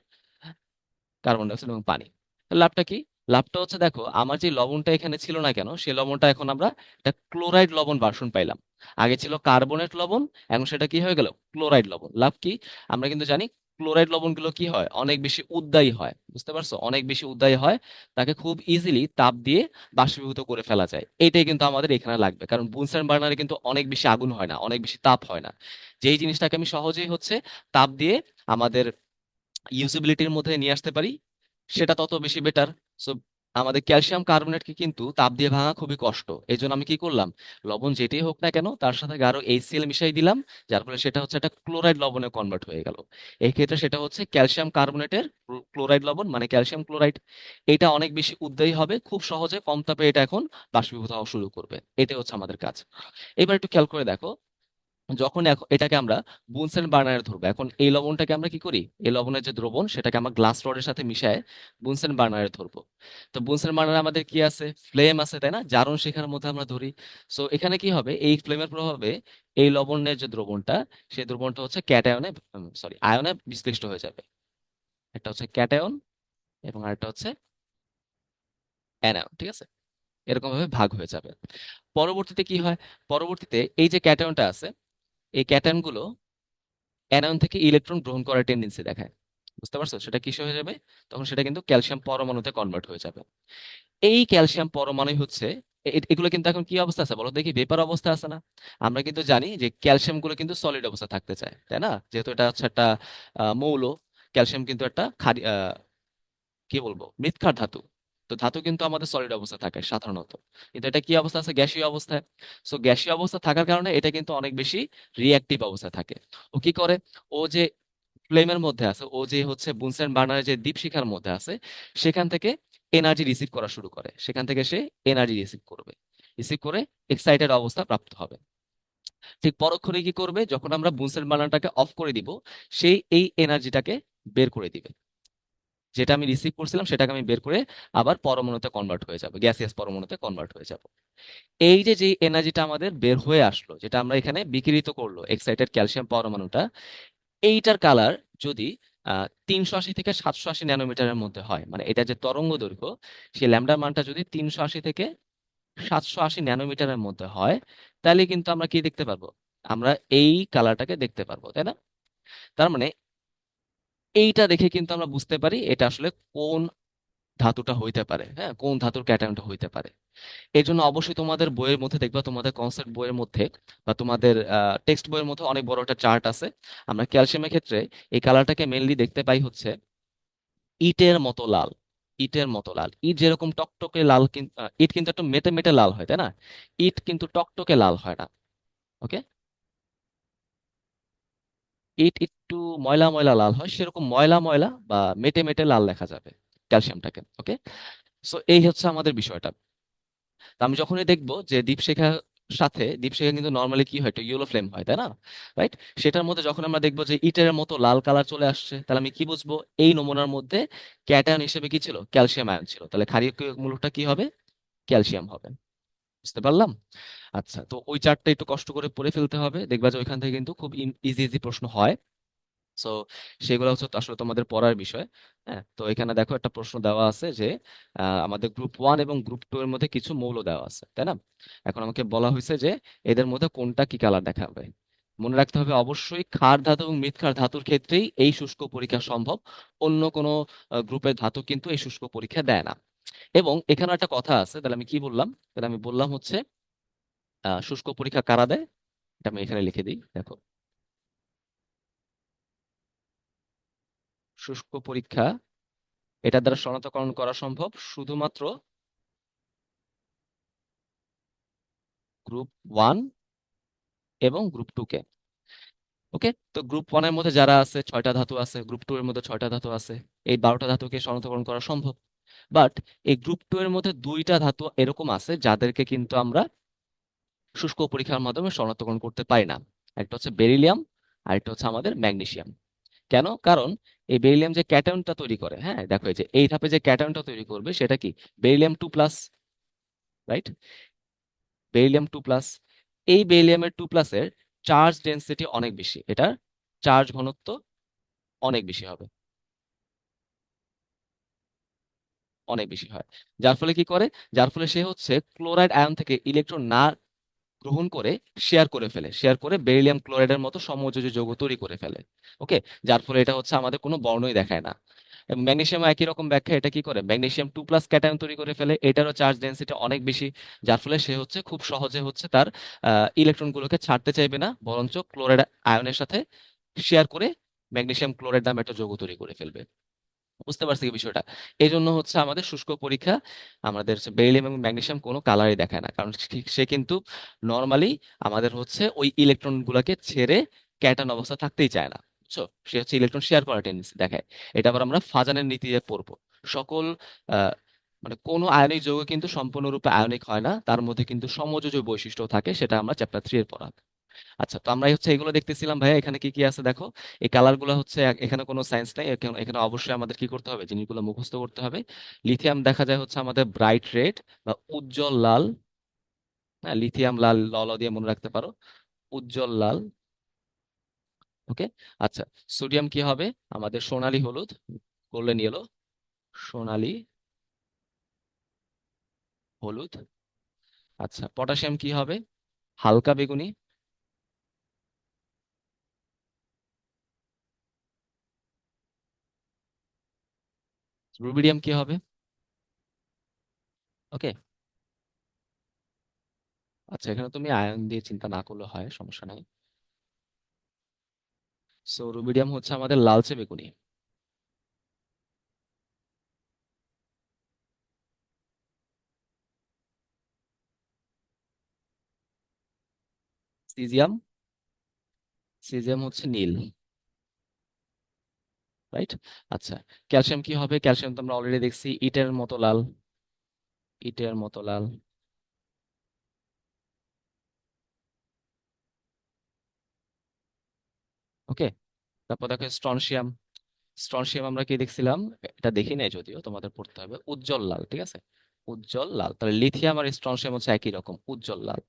কার্বন ডাইঅক্সাইড এবং পানি। লাভটা কি? লাভটা হচ্ছে দেখো আমার যে লবণটা এখানে ছিল না কেন, সেই লবণটা এখন আমরা একটা ক্লোরাইড লবণ ভার্সন পাইলাম। আগে ছিল কার্বনেট লবণ, এখন সেটা কি হয়ে গেল? ক্লোরাইড লবণ। লাভ কি? আমরা কিন্তু জানি ক্লোরাইড লবণগুলো কি হয়? অনেক বেশি উদ্বায়ী হয়। বুঝতে পারছো? অনেক বেশি উদ্বায়ী হয়, তাকে খুব ইজিলি তাপ দিয়ে বাষ্পীভূত করে ফেলা যায়। এটাই কিন্তু আমাদের এখানে লাগবে, কারণ বুনসেন বার্নারে কিন্তু অনেক বেশি আগুন হয় না, অনেক বেশি তাপ হয় না। যেই জিনিসটাকে আমি সহজেই হচ্ছে তাপ দিয়ে আমাদের ইউজিবিলিটির মধ্যে নিয়ে আসতে পারি, সেটা তত বেশি বেটার। সো আমাদের ক্যালসিয়াম কার্বনেটকে কিন্তু তাপ দিয়ে ভাঙা খুবই কষ্ট। এই জন্য আমি কি করলাম? লবণ যেটাই হোক না কেন তার সাথে গাঢ় HCl মিশাই দিলাম, যার ফলে সেটা হচ্ছে একটা ক্লোরাইড লবণে কনভার্ট হয়ে গেল। এই ক্ষেত্রে সেটা হচ্ছে ক্যালসিয়াম কার্বনেটের ক্লোরাইড লবণ, মানে ক্যালসিয়াম ক্লোরাইড। এটা অনেক বেশি উদ্বায়ী হবে, খুব সহজে কম তাপে এটা এখন বাষ্পীভূত হওয়া শুরু করবে। এটাই হচ্ছে আমাদের কাজ। এবার একটু খেয়াল করে দেখো, যখন এখন এটাকে আমরা বুনসেন বার্নারে ধরবো, এখন এই লবণটাকে আমরা কি করি? এই লবণের যে দ্রবণ সেটাকে আমরা গ্লাস রডের সাথে মিশায় বুনসেন বার্নারে ধরবো। তো বুনসেন বার্নারে আমাদের কি আছে? ফ্লেম আছে, তাই না? জারণ শিখার মধ্যে আমরা ধরি। সো এখানে কি হবে? এই ফ্লেমের প্রভাবে এই লবণের যে দ্রবণটা, সেই দ্রবণটা হচ্ছে ক্যাটায়নে, সরি আয়নে বিশ্লিষ্ট হয়ে যাবে। একটা হচ্ছে ক্যাটায়ন এবং আরেকটা হচ্ছে অ্যানায়ন। ঠিক আছে, এরকম ভাবে ভাগ হয়ে যাবে। পরবর্তীতে কি হয়? পরবর্তীতে এই যে ক্যাটায়নটা আছে, এই ক্যাটায়ন গুলো অ্যানায়ন থেকে ইলেকট্রন গ্রহণ করার টেন্ডেন্সি দেখায়। বুঝতে পারছো? সেটা কিসে হয়ে যাবে? তখন সেটা কিন্তু ক্যালসিয়াম পরমাণুতে কনভার্ট হয়ে যাবে। এই ক্যালসিয়াম পরমাণু হচ্ছে এগুলো কিন্তু এখন কি অবস্থা আছে বলো দেখি? ভেপার অবস্থা আছে না? আমরা কিন্তু জানি যে ক্যালসিয়াম গুলো কিন্তু সলিড অবস্থা থাকতে চায়, তাই না? যেহেতু এটা হচ্ছে একটা মৌল। ক্যালসিয়াম কিন্তু একটা কি বলবো, মৃৎক্ষার ধাতু। তো ধাতু কিন্তু আমাদের সলিড অবস্থায় থাকে সাধারণত, কিন্তু এটা কি অবস্থা আছে, গ্যাসীয় অবস্থায়। সো গ্যাসীয় অবস্থা থাকার কারণে এটা কিন্তু অনেক বেশি রিঅ্যাক্টিভ অবস্থায় থাকে। ও কি করে, ও যে ফ্লেমের মধ্যে আছে, ও যে হচ্ছে বুনসেন বার্নারের যে দীপশিখার মধ্যে আছে, সেখান থেকে এনার্জি রিসিভ করা শুরু করে, সেখান থেকে সে এনার্জি রিসিভ করবে, রিসিভ করে এক্সাইটেড অবস্থা প্রাপ্ত হবে। ঠিক পরক্ষণে কি করবে, যখন আমরা বুনসেন বার্নারটাকে অফ করে দিব, সেই এই এনার্জিটাকে বের করে দিবে, যেটা আমি রিসিভ করছিলাম সেটাকে আমি বের করে আবার পরমাণুতে কনভার্ট হয়ে যাব, গ্যাসিয়াস পরমাণুতে কনভার্ট হয়ে যাব। এই যে যে এনার্জিটা আমাদের বের হয়ে আসলো, যেটা আমরা এখানে বিকিরিত করলো এক্সাইটেড ক্যালসিয়াম পরমাণুটা, এইটার কালার যদি 380 থেকে 780 ন্যানোমিটারের মধ্যে হয়, মানে এটা যে তরঙ্গ দৈর্ঘ্য, সেই ল্যামডার মানটা যদি 380 থেকে 780 ন্যানোমিটারের মধ্যে হয়, তাহলে কিন্তু আমরা কি দেখতে পারবো, আমরা এই কালারটাকে দেখতে পারবো, তাই না? তার মানে এইটা দেখে কিন্তু আমরা বুঝতে পারি এটা আসলে কোন ধাতুটা হইতে পারে, হ্যাঁ, কোন ধাতুর ক্যাটায়নটা হইতে পারে। এই জন্য অবশ্যই তোমাদের বইয়ের মধ্যে দেখবা, তোমাদের কনসেপ্ট বইয়ের মধ্যে বা তোমাদের টেক্সট বইয়ের মধ্যে অনেক বড় একটা চার্ট আছে। আমরা ক্যালসিয়ামের ক্ষেত্রে এই কালারটাকে মেনলি দেখতে পাই হচ্ছে ইটের মতো লাল। ইটের মতো লাল, ইট যেরকম টকটকে লাল, কিন্তু ইট কিন্তু একটু মেটে মেটে লাল হয়, তাই না? ইট কিন্তু টকটকে লাল হয় না। ওকে, ইট একটু ময়লা ময়লা লাল হয়, সেরকম ময়লা ময়লা বা মেটে মেটে লাল দেখা যাবে ক্যালসিয়ামটাকে। ওকে, সো এই হচ্ছে আমাদের বিষয়টা। তো আমি যখনই দেখবো যে দীপশিখার সাথে, দীপশিখা কিন্তু নর্মালি কি হয়, একটা ইয়েলো ফ্লেম হয়, তাই না? রাইট, সেটার মধ্যে যখন আমরা দেখবো যে ইটের মতো লাল কালার চলে আসছে, তাহলে আমি কি বুঝবো, এই নমুনার মধ্যে ক্যাটায়ন হিসেবে কি ছিল, ক্যালসিয়াম আয়ন ছিল, তাহলে ক্ষারীয় মূলকটা কি হবে, ক্যালসিয়াম হবে। বুঝতে পারলাম? আচ্ছা, তো ওই চারটা একটু কষ্ট করে পড়ে ফেলতে হবে, দেখবা যে ওইখান থেকে কিন্তু খুব ইজি ইজি প্রশ্ন হয়। সো সেগুলো হচ্ছে তো আসলে তোমাদের পড়ার বিষয়। হ্যাঁ, তো এখানে দেখো একটা প্রশ্ন দেওয়া আছে যে আমাদের গ্রুপ 1 এবং গ্রুপ 2 এর মধ্যে কিছু মৌল দেওয়া আছে, তাই না? এখন আমাকে বলা হয়েছে যে এদের মধ্যে কোনটা কি কালার দেখাবে। মনে রাখতে হবে অবশ্যই ক্ষার ধাতু এবং মৃৎক্ষার ধাতুর ক্ষেত্রেই এই শুষ্ক পরীক্ষা সম্ভব, অন্য কোনো গ্রুপের ধাতু কিন্তু এই শুষ্ক পরীক্ষা দেয় না। এবং এখানে একটা কথা আছে, তাহলে আমি কি বললাম, তাহলে আমি বললাম হচ্ছে শুষ্ক পরীক্ষা কারা দেয়, এটা আমি এখানে লিখে দিই, দেখো। শুষ্ক পরীক্ষা, এটা দ্বারা শনাক্তকরণ করা সম্ভব শুধুমাত্র গ্রুপ 1 এবং গ্রুপ 2 কে। ওকে, তো গ্রুপ 1 এর মধ্যে যারা আছে 6টা ধাতু আছে, গ্রুপ 2 এর মধ্যে 6টা ধাতু আছে, এই 12টা ধাতুকে শনাক্তকরণ করা সম্ভব। বাট এই গ্রুপ 2 এর মধ্যে 2টা ধাতু এরকম আছে যাদেরকে কিন্তু আমরা শুষ্ক পরীক্ষার মাধ্যমে শনাক্তকরণ করতে পারি না। একটা হচ্ছে বেরিলিয়াম, আর একটা হচ্ছে আমাদের ম্যাগনেসিয়াম। কেন? কারণ এই বেরিলিয়াম যে ক্যাটায়নটা তৈরি করে, হ্যাঁ দেখো, এই যে এই ধাপে যে ক্যাটায়নটা তৈরি করবে সেটা কি, বেরিলিয়াম 2+, রাইট? বেরিলিয়াম 2+, এই বেরিলিয়ামের 2+-এর চার্জ ডেনসিটি অনেক বেশি, এটার চার্জ ঘনত্ব অনেক বেশি হবে, অনেক বেশি হয়। যার ফলে কি করে, যার ফলে সে হচ্ছে ক্লোরাইড আয়ন থেকে ইলেকট্রন না গ্রহণ করে শেয়ার করে ফেলে, শেয়ার করে বেরিলিয়াম ক্লোরাইডের মতো সমযোজী যৌগ তৈরি করে ফেলে। ওকে, যার ফলে এটা হচ্ছে আমাদের কোনো বর্ণই দেখায় না। এবং ম্যাগনেসিয়াম একই রকম ব্যাখ্যা, এটা কি করে, ম্যাগনেসিয়াম 2+ ক্যাটায়ন তৈরি করে ফেলে, এটারও চার্জ ডেনসিটি অনেক বেশি, যার ফলে সে হচ্ছে খুব সহজে হচ্ছে তার ইলেকট্রনগুলোকে ছাড়তে চাইবে না, বরঞ্চ ক্লোরাইড আয়নের সাথে শেয়ার করে ম্যাগনেসিয়াম ক্লোরাইড নামে একটা যৌগ তৈরি করে ফেলবে। বুঝতে পারছি কি বিষয়টা? এই জন্য হচ্ছে আমাদের শুষ্ক পরীক্ষা, আমাদের বেরিলিয়াম এবং ম্যাগনেসিয়াম কোনো কালারই দেখায় না, কারণ সে কিন্তু নর্মালি আমাদের হচ্ছে ওই ইলেকট্রন গুলাকে ছেড়ে ক্যাটায়ন অবস্থা থাকতেই চায় না। বুঝছো, সে হচ্ছে ইলেকট্রন শেয়ার করার টেন্ডেন্সি দেখায়। এটা আবার আমরা ফাজানের নীতিতে পড়বো। সকল আহ, মানে কোনো আয়নিক যৌগ কিন্তু সম্পূর্ণরূপে আয়নিক হয় না, তার মধ্যে কিন্তু সমযোজী বৈশিষ্ট্য থাকে, সেটা আমরা চ্যাপ্টার 3 এর পড়া। আচ্ছা, তো আমরা হচ্ছে এগুলো দেখতেছিলাম ভাইয়া, এখানে কি কি আছে দেখো। এই কালার গুলো হচ্ছে এখানে কোনো সায়েন্স নাই, এখানে এখানে অবশ্যই আমাদের কি করতে হবে, জিনিসগুলো মুখস্থ করতে হবে। লিথিয়াম দেখা যায় হচ্ছে আমাদের ব্রাইট রেড বা উজ্জ্বল লাল। হ্যাঁ, লিথিয়াম লাল, ল ল দিয়ে মনে রাখতে পারো, উজ্জ্বল লাল। ওকে, আচ্ছা, সোডিয়াম কি হবে, আমাদের সোনালী হলুদ, গোল্ডেন ইয়েলো, সোনালী হলুদ। আচ্ছা, পটাশিয়াম কি হবে, হালকা বেগুনি। রুবিডিয়াম কি হবে? ওকে, আচ্ছা, এখানে তুমি আয়ন দিয়ে চিন্তা না করলে হয়, সমস্যা নাই। সো রুবিডিয়াম হচ্ছে আমাদের লালচে বেগুনি। সিজিয়াম, সিজিয়াম হচ্ছে নীল, রাইট? আচ্ছা, ক্যালসিয়াম কি হবে? ক্যালসিয়াম তো আমরা অলরেডি দেখছি ইটের মতো লাল, ইটের মতো লাল। ওকে, তারপর দেখো স্ট্রনশিয়াম। স্ট্রনশিয়াম আমরা কি দেখছিলাম? এটা দেখি নাই যদিও, তোমাদের পড়তে হবে, উজ্জ্বল লাল, ঠিক আছে? উজ্জ্বল লাল। তাহলে লিথিয়াম আর স্ট্রনশিয়াম হচ্ছে একই রকম, উজ্জ্বল লাল।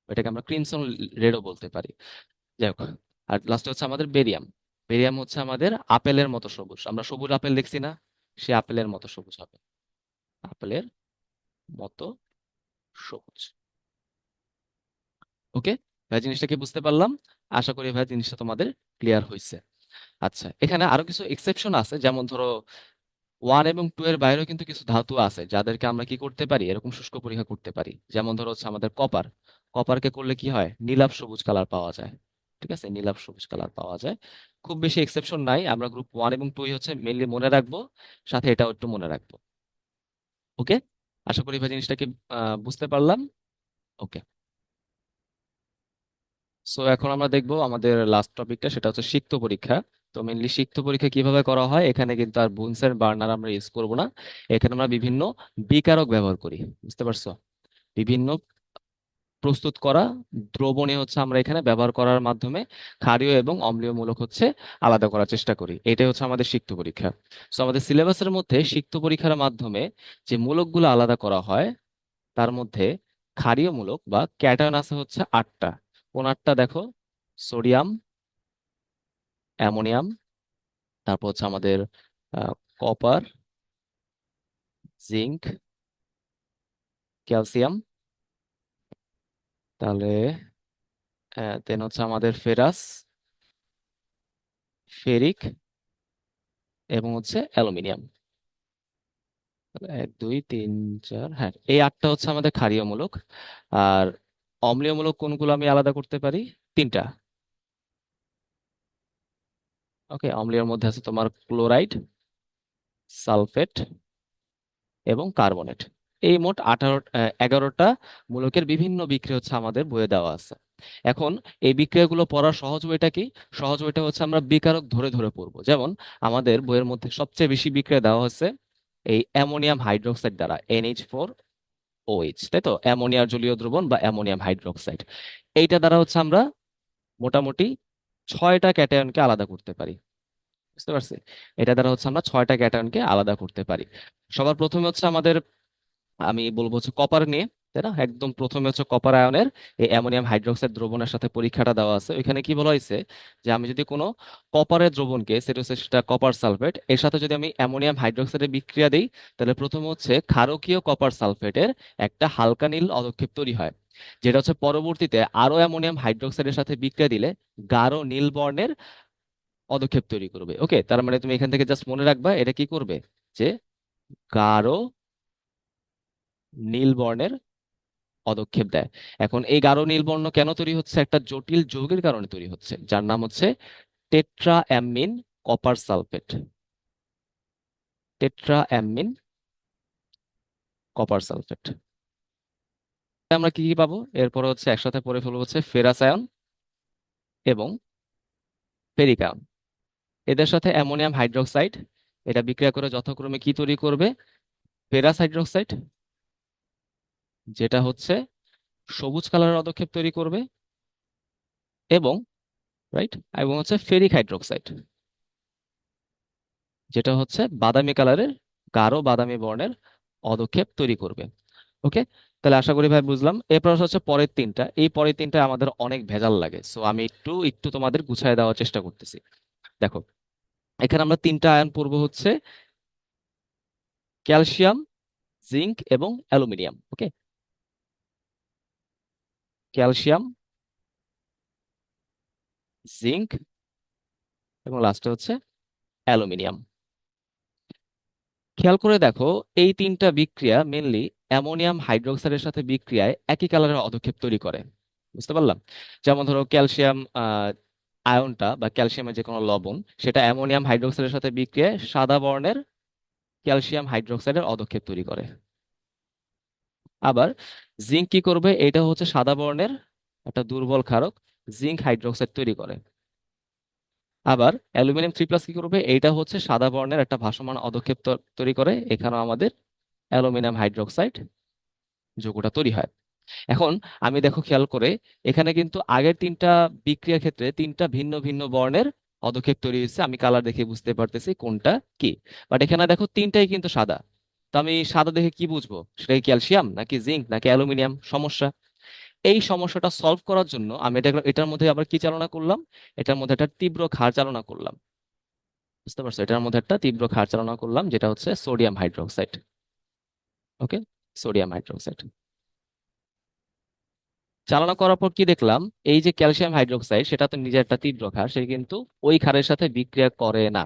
এটাকে আমরা ক্রিমসন রেডও বলতে পারি। যাই হোক, আর লাস্টে হচ্ছে আমাদের বেরিয়াম। বেরিয়াম হচ্ছে আমাদের আপেলের মতো সবুজ, আমরা সবুজ আপেল দেখছি না? সে আপেলের মতো সবুজ হবে, আপেলের মতো সবুজ। ওকে, ভাই জিনিসটা কি বুঝতে পারলাম? আশা করি ভাই জিনিসটা তোমাদের ক্লিয়ার হয়েছে। আচ্ছা, এখানে আরো কিছু এক্সেপশন আছে, যেমন ধরো 1 এবং 2 এর বাইরেও কিন্তু কিছু ধাতু আছে যাদেরকে আমরা কি করতে পারি, এরকম শুষ্ক পরীক্ষা করতে পারি। যেমন ধরো হচ্ছে আমাদের কপার। কপারকে করলে কি হয়? নীলাভ সবুজ কালার পাওয়া যায়, ঠিক আছে? নীলাভ সবুজ কালার পাওয়া যায়। খুব বেশি এক্সেপশন নাই, আমরা গ্রুপ 1 এবং 2 হচ্ছে মেনলি মনে রাখবো, সাথে এটাও একটু মনে রাখবো। ওকে, আশা করি ভাই জিনিসটাকে বুঝতে পারলাম। ওকে, সো এখন আমরা দেখবো আমাদের লাস্ট টপিকটা, সেটা হচ্ছে সিক্ত পরীক্ষা। তো মেনলি সিক্ত পরীক্ষা কিভাবে করা হয়, এখানে কিন্তু আর বুনসেন বার্নার আমরা ইউজ করব না। এখানে আমরা বিভিন্ন বিকারক ব্যবহার করি, বুঝতে পারছো? বিভিন্ন প্রস্তুত করা দ্রবণীয় হচ্ছে আমরা এখানে ব্যবহার করার মাধ্যমে ক্ষারীয় এবং অম্লীয় মূলক হচ্ছে আলাদা করার চেষ্টা করি। এটাই হচ্ছে আমাদের সিক্ত পরীক্ষা। সো আমাদের সিলেবাসের মধ্যে সিক্ত পরীক্ষার মাধ্যমে যে মূলকগুলো আলাদা করা হয়, তার মধ্যে ক্ষারীয় মূলক বা ক্যাটায়ন আছে হচ্ছে 8টা। কোন 8টা দেখো? সোডিয়াম, অ্যামোনিয়াম, তারপর হচ্ছে আমাদের কপার, জিঙ্ক, ক্যালসিয়াম, তাহলে দেন হচ্ছে আমাদের ফেরাস, ফেরিক, এবং হচ্ছে অ্যালুমিনিয়াম। তাহলে 1 2 3 4, হ্যাঁ, এই 8টা হচ্ছে আমাদের ক্ষারীয় মূলক। আর অম্লীয় মূলক কোনগুলো আমি আলাদা করতে পারি? 3টা। ওকে, অম্লীয়র মধ্যে আছে তোমার ক্লোরাইড, সালফেট এবং কার্বনেট। এই মোট 11টা মূলকের বিভিন্ন বিক্রিয়া হচ্ছে আমাদের বইয়ে দেওয়া আছে। এখন এই বিক্রিয়াগুলো পড়ার সহজ ওয়েটা কি? সহজ ওয়েটা হচ্ছে আমরা বিকারক ধরে ধরে পড়বো। যেমন আমাদের বইয়ের মধ্যে সবচেয়ে বেশি বিক্রিয়া দেওয়া হচ্ছে এই অ্যামোনিয়াম হাইড্রোক্সাইড দ্বারা, NH4OH, তাই তো? অ্যামোনিয়ার জলীয় দ্রবণ বা অ্যামোনিয়াম হাইড্রোক্সাইড। এইটা দ্বারা হচ্ছে আমরা মোটামুটি 6টা ক্যাটায়নকে আলাদা করতে পারি, বুঝতে পারছি? এটা দ্বারা হচ্ছে আমরা 6টা ক্যাটায়নকে আলাদা করতে পারি। সবার প্রথমে হচ্ছে আমাদের, আমি বলবো হচ্ছে কপার নিয়ে, তাই না? একদম প্রথমে হচ্ছে কপার আয়নের এই অ্যামোনিয়াম হাইড্রোক্সাইড দ্রবণের সাথে পরীক্ষাটা দেওয়া আছে। ওইখানে কি বলা হয়েছে যে আমি যদি কোনো কপারের দ্রবণকে, সেটা হচ্ছে সেটা কপার সালফেট, এর সাথে যদি আমি অ্যামোনিয়াম হাইড্রোক্সাইডের বিক্রিয়া দিই, তাহলে প্রথম হচ্ছে ক্ষারকীয় কপার সালফেটের একটা হালকা নীল অধক্ষেপ তৈরি হয়, যেটা হচ্ছে পরবর্তীতে আরো অ্যামোনিয়াম হাইড্রোক্সাইডের সাথে বিক্রিয়া দিলে গাঢ় নীল বর্ণের পদক্ষেপ তৈরি করবে। ওকে, তার মানে তুমি এখান থেকে জাস্ট মনে রাখবা এটা কি করবে, যে গাঢ় নীল বর্ণের পদক্ষেপ দেয়। এখন এই গাঢ় নীল বর্ণ কেন তৈরি হচ্ছে? একটা জটিল যৌগের কারণে তৈরি হচ্ছে, যার নাম হচ্ছে tetra amine copper sulphate. Tetra amine copper sulphate. আমরা কি কি পাবো এরপর? হচ্ছে একসাথে পড়ে ফেলবো হচ্ছে ফেরাস আয়ন এবং ফেরিক আয়ন। এদের সাথে অ্যামোনিয়াম হাইড্রোক্সাইড, এটা বিক্রিয়া করে যথাক্রমে কি তৈরি করবে? ফেরাস হাইড্রোক্সাইড, যেটা হচ্ছে সবুজ কালারের পদক্ষেপ তৈরি করবে, এবং রাইট, এবং হচ্ছে ফেরিক হাইড্রোক্সাইড, যেটা হচ্ছে বাদামি কালারের, গাঢ় বাদামি বর্ণের পদক্ষেপ তৈরি করবে। ওকে, তাহলে আশা করি ভাই বুঝলাম। এরপর হচ্ছে পরের তিনটা, এই পরের তিনটা আমাদের অনেক ভেজাল লাগে, সো আমি একটু একটু তোমাদের গুছিয়ে দেওয়ার চেষ্টা করতেছি। দেখো, এখানে আমরা 3টা আয়ন পড়বো হচ্ছে ক্যালসিয়াম, জিঙ্ক এবং অ্যালুমিনিয়াম। ওকে, ক্যালসিয়াম, জিঙ্ক এবং লাস্টে হচ্ছে অ্যালুমিনিয়াম। খেয়াল করে দেখো, এই 3টা বিক্রিয়া মেনলি অ্যামোনিয়াম হাইড্রোক্সাইডের সাথে বিক্রিয়ায় একই কালারের পদক্ষেপ তৈরি করে, বুঝতে পারলাম? যেমন ধরো ক্যালসিয়াম আয়নটা বা ক্যালসিয়ামের যে কোনো লবণ, সেটা অ্যামোনিয়াম হাইড্রোক্সাইডের সাথে বিক্রিয়ায় সাদা বর্ণের ক্যালসিয়াম হাইড্রোক্সাইডের পদক্ষেপ তৈরি করে। আবার জিঙ্ক কি করবে? এটা হচ্ছে সাদা বর্ণের একটা দুর্বল ক্ষারক জিঙ্ক হাইড্রোক্সাইড তৈরি করে। আবার অ্যালুমিনিয়াম 3+ কি করবে, এইটা হচ্ছে সাদা বর্ণের একটা ভাসমান অধক্ষেপ তৈরি করে, এখানেও আমাদের অ্যালুমিনিয়াম হাইড্রোক্সাইড যৌগটা তৈরি হয়। এখন আমি দেখো খেয়াল করে, এখানে কিন্তু আগের তিনটা বিক্রিয়ার ক্ষেত্রে তিনটা ভিন্ন ভিন্ন বর্ণের পদক্ষেপ তৈরি হয়েছে, আমি কালার দেখে বুঝতে পারতেছি কোনটা কি। বাট এখানে দেখো তিনটাই কিন্তু সাদা। তো আমি সাদা দেখে কি বুঝবো, সেটা কি ক্যালসিয়াম নাকি জিঙ্ক নাকি অ্যালুমিনিয়াম? সমস্যা। এই সমস্যাটা সলভ করার জন্য আমি এটার মধ্যে আবার কি চালনা করলাম, এটার মধ্যে একটা তীব্র ক্ষার চালনা করলাম। বুঝতে পারছো, এটার মধ্যে একটা তীব্র ক্ষার চালনা করলাম, যেটা হচ্ছে সোডিয়াম হাইড্রোক্সাইড। ওকে, সোডিয়াম হাইড্রোক্সাইড চালনা করার পর কি দেখলাম, এই যে ক্যালসিয়াম হাইড্রোক্সাইড, সেটা তো নিজে একটা তীব্র ক্ষার, সে কিন্তু ওই ক্ষারের সাথে বিক্রিয়া করে না।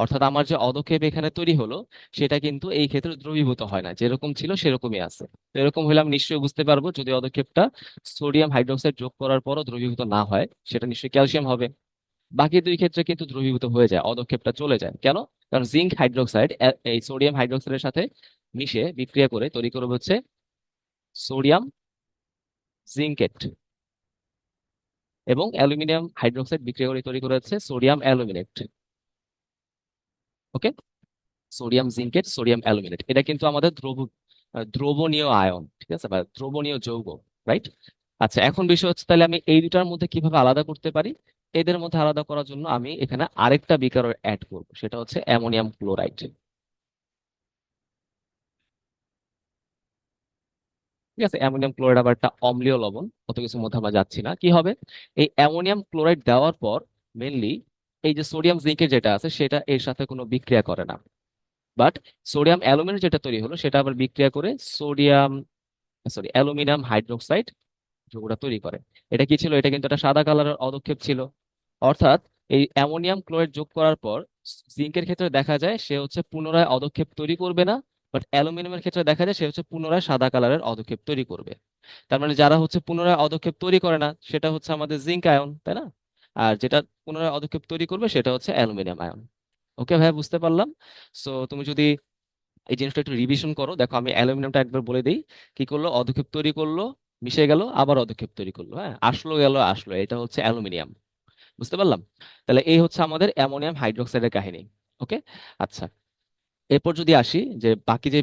অর্থাৎ আমার যে অদক্ষেপ এখানে তৈরি হলো, সেটা কিন্তু এই ক্ষেত্রে দ্রবীভূত হয় না, যেরকম ছিল সেরকমই আছে। তো এরকম হলে আমি নিশ্চয়ই বুঝতে পারবো, যদি অদক্ষেপটা সোডিয়াম হাইড্রোক্সাইড যোগ করার পরও দ্রবীভূত না হয়, সেটা নিশ্চয়ই ক্যালসিয়াম হবে। বাকি দুই ক্ষেত্রে কিন্তু দ্রবীভূত হয়ে যায়, অদক্ষেপটা চলে যায়। কেন? কারণ জিঙ্ক হাইড্রোক্সাইড এই সোডিয়াম হাইড্রোক্সাইডের সাথে মিশে বিক্রিয়া করে তৈরি করবে হচ্ছে সোডিয়াম জিঙ্কেট, এবং অ্যালুমিনিয়াম হাইড্রোক্সাইড বিক্রিয়া করে তৈরি করা হচ্ছে সোডিয়াম অ্যালুমিনেট। ওকে, সোডিয়াম জিঙ্কেট, সোডিয়াম অ্যালুমিনেট, এটা কিন্তু আমাদের দ্রবণীয় আয়ন, ঠিক আছে, বা দ্রবণীয় যৌগ। রাইট। আচ্ছা, এখন বিষয় হচ্ছে তাহলে আমি এই দুটার মধ্যে কিভাবে আলাদা করতে পারি। এদের মধ্যে আলাদা করার জন্য আমি এখানে আরেকটা বিকার অ্যাড করব, সেটা হচ্ছে অ্যামোনিয়াম ক্লোরাইড। ঠিক আছে, অ্যামোনিয়াম ক্লোরাইড আবার একটা অম্লীয় লবণ, অত কিছুর মধ্যে আমরা যাচ্ছি না। কি হবে, এই অ্যামোনিয়াম ক্লোরাইড দেওয়ার পর মেনলি এই যে সোডিয়াম জিঙ্কের যেটা আছে, সেটা এর সাথে কোনো বিক্রিয়া করে না। বাট সোডিয়াম অ্যালুমিনেট যেটা তৈরি হলো, সেটা আবার বিক্রিয়া করে সোডিয়াম, সরি, অ্যালুমিনিয়াম হাইড্রোক্সাইড যৌগটা তৈরি করে। এটা কি ছিল, এটা কিন্তু একটা সাদা কালারের অদক্ষেপ ছিল। অর্থাৎ এই অ্যামোনিয়াম ক্লোরাইড যোগ করার পর জিঙ্কের ক্ষেত্রে দেখা যায় সে হচ্ছে পুনরায় অদক্ষেপ তৈরি করবে না। বাট অ্যালুমিনিয়ামের ক্ষেত্রে দেখা যায় সে হচ্ছে পুনরায় সাদা কালারের অদক্ষেপ তৈরি করবে। তার মানে যারা হচ্ছে পুনরায় অদক্ষেপ তৈরি করে না, সেটা হচ্ছে আমাদের জিঙ্ক আয়ন, তাই না? আর যেটা পুনরায় অদক্ষেপ তৈরি করবে, সেটা হচ্ছে অ্যালুমিনিয়াম আয়ন। ওকে ভাইয়া, বুঝতে পারলাম। সো তুমি যদি এই জিনিসটা একটু রিভিশন করো, দেখো আমি অ্যালুমিনিয়ামটা একবার বলে দিই। কি করলো, অদক্ষেপ তৈরি করলো, মিশে গেল, আবার অদক্ষেপ তৈরি করলো, হ্যাঁ, আসলো গেল আসলো, এটা হচ্ছে অ্যালুমিনিয়াম। বুঝতে পারলাম। তাহলে এই হচ্ছে আমাদের অ্যামোনিয়াম হাইড্রোক্সাইডের কাহিনী। ওকে। আচ্ছা, এরপর যদি আসি যে বাকি যে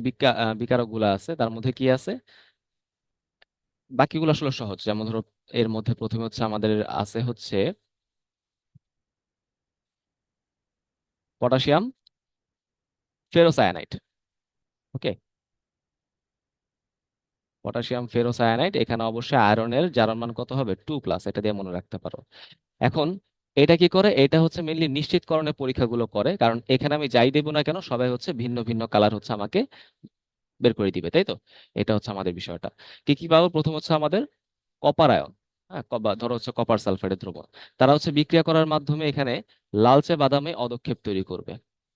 বিকারক গুলো আছে, তার মধ্যে কি আছে। বাকিগুলো আসলে সহজ, যেমন ধরো এর মধ্যে প্রথমে হচ্ছে আমাদের আছে হচ্ছে পটাশিয়াম ফেরোসায়ানাইড। ওকে, পটাশিয়াম ফেরোসায়ানাইড, এখানে অবশ্যই আয়রনের জারণ মান কত হবে, 2+, এটা দিয়ে মনে রাখতে পারো। এখন এটা কি করে, এটা হচ্ছে মেনলি নিশ্চিতকরণের পরীক্ষাগুলো করে, কারণ এখানে আমি যাই দেবো না কেন, সবাই হচ্ছে ভিন্ন ভিন্ন কালার হচ্ছে আমাকে বের করে দিবে, তাই তো? এটা হচ্ছে আমাদের বিষয়টা। কি কি পাবো, প্রথম হচ্ছে আমাদের কপার আয়ন। হ্যাঁ, ধরো হচ্ছে কপার সালফাইডের দ্রবণ, তারা হচ্ছে বিক্রিয়া করার মাধ্যমে এখানে লালচে বাদামি অদক্ষেপ তৈরি করবে।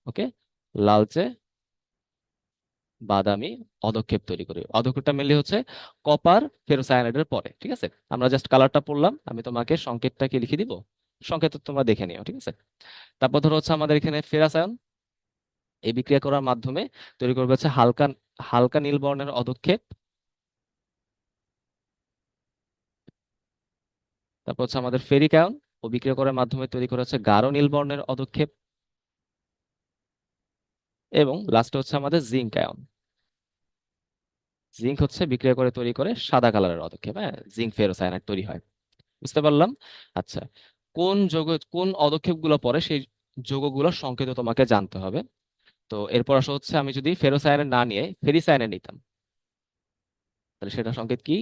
ওকে, লালচে বাদামি অদক্ষেপ তৈরি করি, অদক্ষেপটা মেনলি হচ্ছে কপার ফেরোসায়ানাইডের পরে। ঠিক আছে, আমরা জাস্ট কালারটা পড়লাম, আমি তোমাকে সংকেতটা কি লিখে দিব, সংকেত তোমরা দেখে নিও, ঠিক আছে। তারপর ধরো হচ্ছে আমাদের এখানে ফেরাস আয়ন, এই বিক্রিয়া করার মাধ্যমে তৈরি করবে হচ্ছে হালকা হালকা নীল বর্ণের অদক্ষেপ। তারপর হচ্ছে আমাদের ফেরিক আয়ন, ও বিক্রিয়া করার মাধ্যমে তৈরি করা হচ্ছে গাঢ় নীল বর্ণের অদক্ষেপ। এবং লাস্টে হচ্ছে আমাদের জিঙ্ক আয়ন, জিঙ্ক হচ্ছে বিক্রিয়া করে তৈরি করে সাদা কালারের অদক্ষেপ, হ্যাঁ, জিঙ্ক ফেরোসায়ানাইড তৈরি হয়। বুঝতে পারলাম। আচ্ছা, কোন যৌগ, কোন অদক্ষেপগুলো পরে সেই যৌগগুলোর সংকেত তোমাকে জানতে হবে। তো এরপর আসা হচ্ছে, আমি যদি ফেরোসায়ানাইড না নিয়ে ফেরিসায়ানাইড নিতাম, তাহলে সেটা সংকেত কি,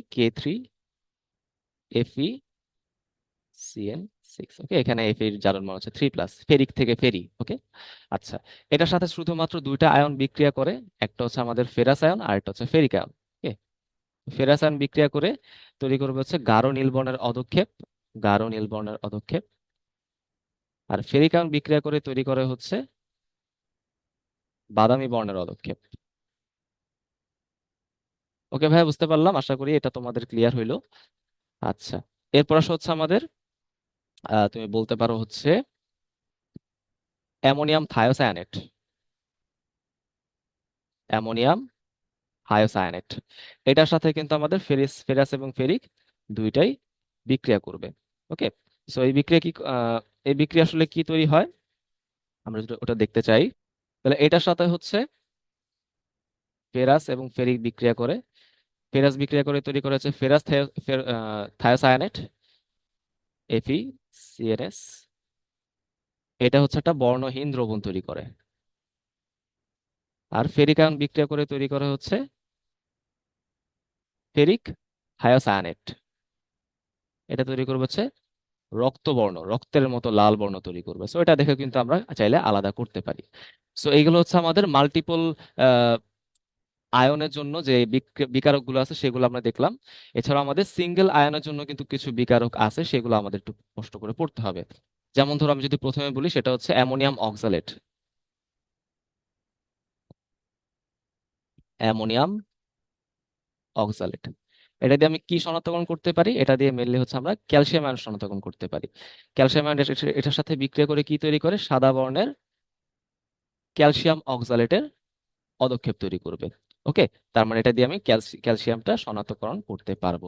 Fe(Cn)6। ওকে, এখানে এফ এর জারণ মান হচ্ছে 3+, ফেরিক থেকে ফেরি। ওকে। আচ্ছা, এটার সাথে শুধুমাত্র দুইটা আয়ন বিক্রিয়া করে, একটা হচ্ছে আমাদের ফেরাস আয়ন আর একটা হচ্ছে ফেরিক আয়ন। ওকে, ফেরাস আয়ন বিক্রিয়া করে তৈরি করবে হচ্ছে গাঢ় নীল বর্ণের অদক্ষেপ, গাঢ় নীল বর্ণের অদক্ষেপ। আর ফেরিক আয়ন বিক্রিয়া করে তৈরি করে হচ্ছে বাদামি বর্ণের অদক্ষেপ। ওকে ভাই, বুঝতে পারলাম, আশা করি এটা তোমাদের ক্লিয়ার হইলো। আচ্ছা, এরপর আসা হচ্ছে আমাদের, তুমি বলতে পারো হচ্ছে অ্যামোনিয়াম থায়োসায়ানেট, অ্যামোনিয়াম থায়োসায়ানেট। এটার সাথে কিন্তু আমাদের ফেরাস এবং ফেরিক দুইটাই বিক্রিয়া করবে। ওকে, সো এই বিক্রিয়া কি এই বিক্রিয়া আসলে কি তৈরি হয় আমরা যদি ওটা দেখতে চাই, তাহলে এটার সাথে হচ্ছে ফেরাস এবং ফেরিক বিক্রিয়া করে। ফেরাস বিক্রিয়া করে তৈরি করা হচ্ছে ফেরাস থায়োসায়ানেট, FeCNS। এটা হচ্ছে একটা বর্ণহীন দ্রবণ তৈরি করে। আর ফেরিক আয়ন বিক্রিয়া করে তৈরি করা হচ্ছে ফেরিক থায়োসায়ানেট। এটা তৈরি করবে হচ্ছে রক্তবর্ণ, রক্তের মতো লাল বর্ণ তৈরি করবে। সো এটা দেখে কিন্তু আমরা চাইলে আলাদা করতে পারি। সো এইগুলো হচ্ছে আমাদের মাল্টিপল আয়নের জন্য যে বিকারকগুলো আছে সেগুলো আমরা দেখলাম। এছাড়াও আমাদের সিঙ্গেল আয়নের জন্য কিন্তু কিছু বিকারক আছে, সেগুলো আমাদের একটু কষ্ট করে পড়তে হবে। যেমন ধরো আমি যদি প্রথমে বলি, সেটা হচ্ছে অ্যামোনিয়াম অক্সালেট। অ্যামোনিয়াম অক্সালেট, এটা দিয়ে আমি কি শনাক্তকরণ করতে পারি? এটা দিয়ে মেনলি হচ্ছে আমরা ক্যালসিয়াম আয়ন শনাক্তকরণ করতে পারি। ক্যালসিয়াম আয়ন এটার সাথে বিক্রিয়া করে কি তৈরি করে? সাদা বর্ণের ক্যালসিয়াম অক্সালেটের পদক্ষেপ তৈরি করবে। ওকে, তার মানে এটা দিয়ে আমি ক্যালসিয়ামটা শনাক্তকরণ করতে পারবো।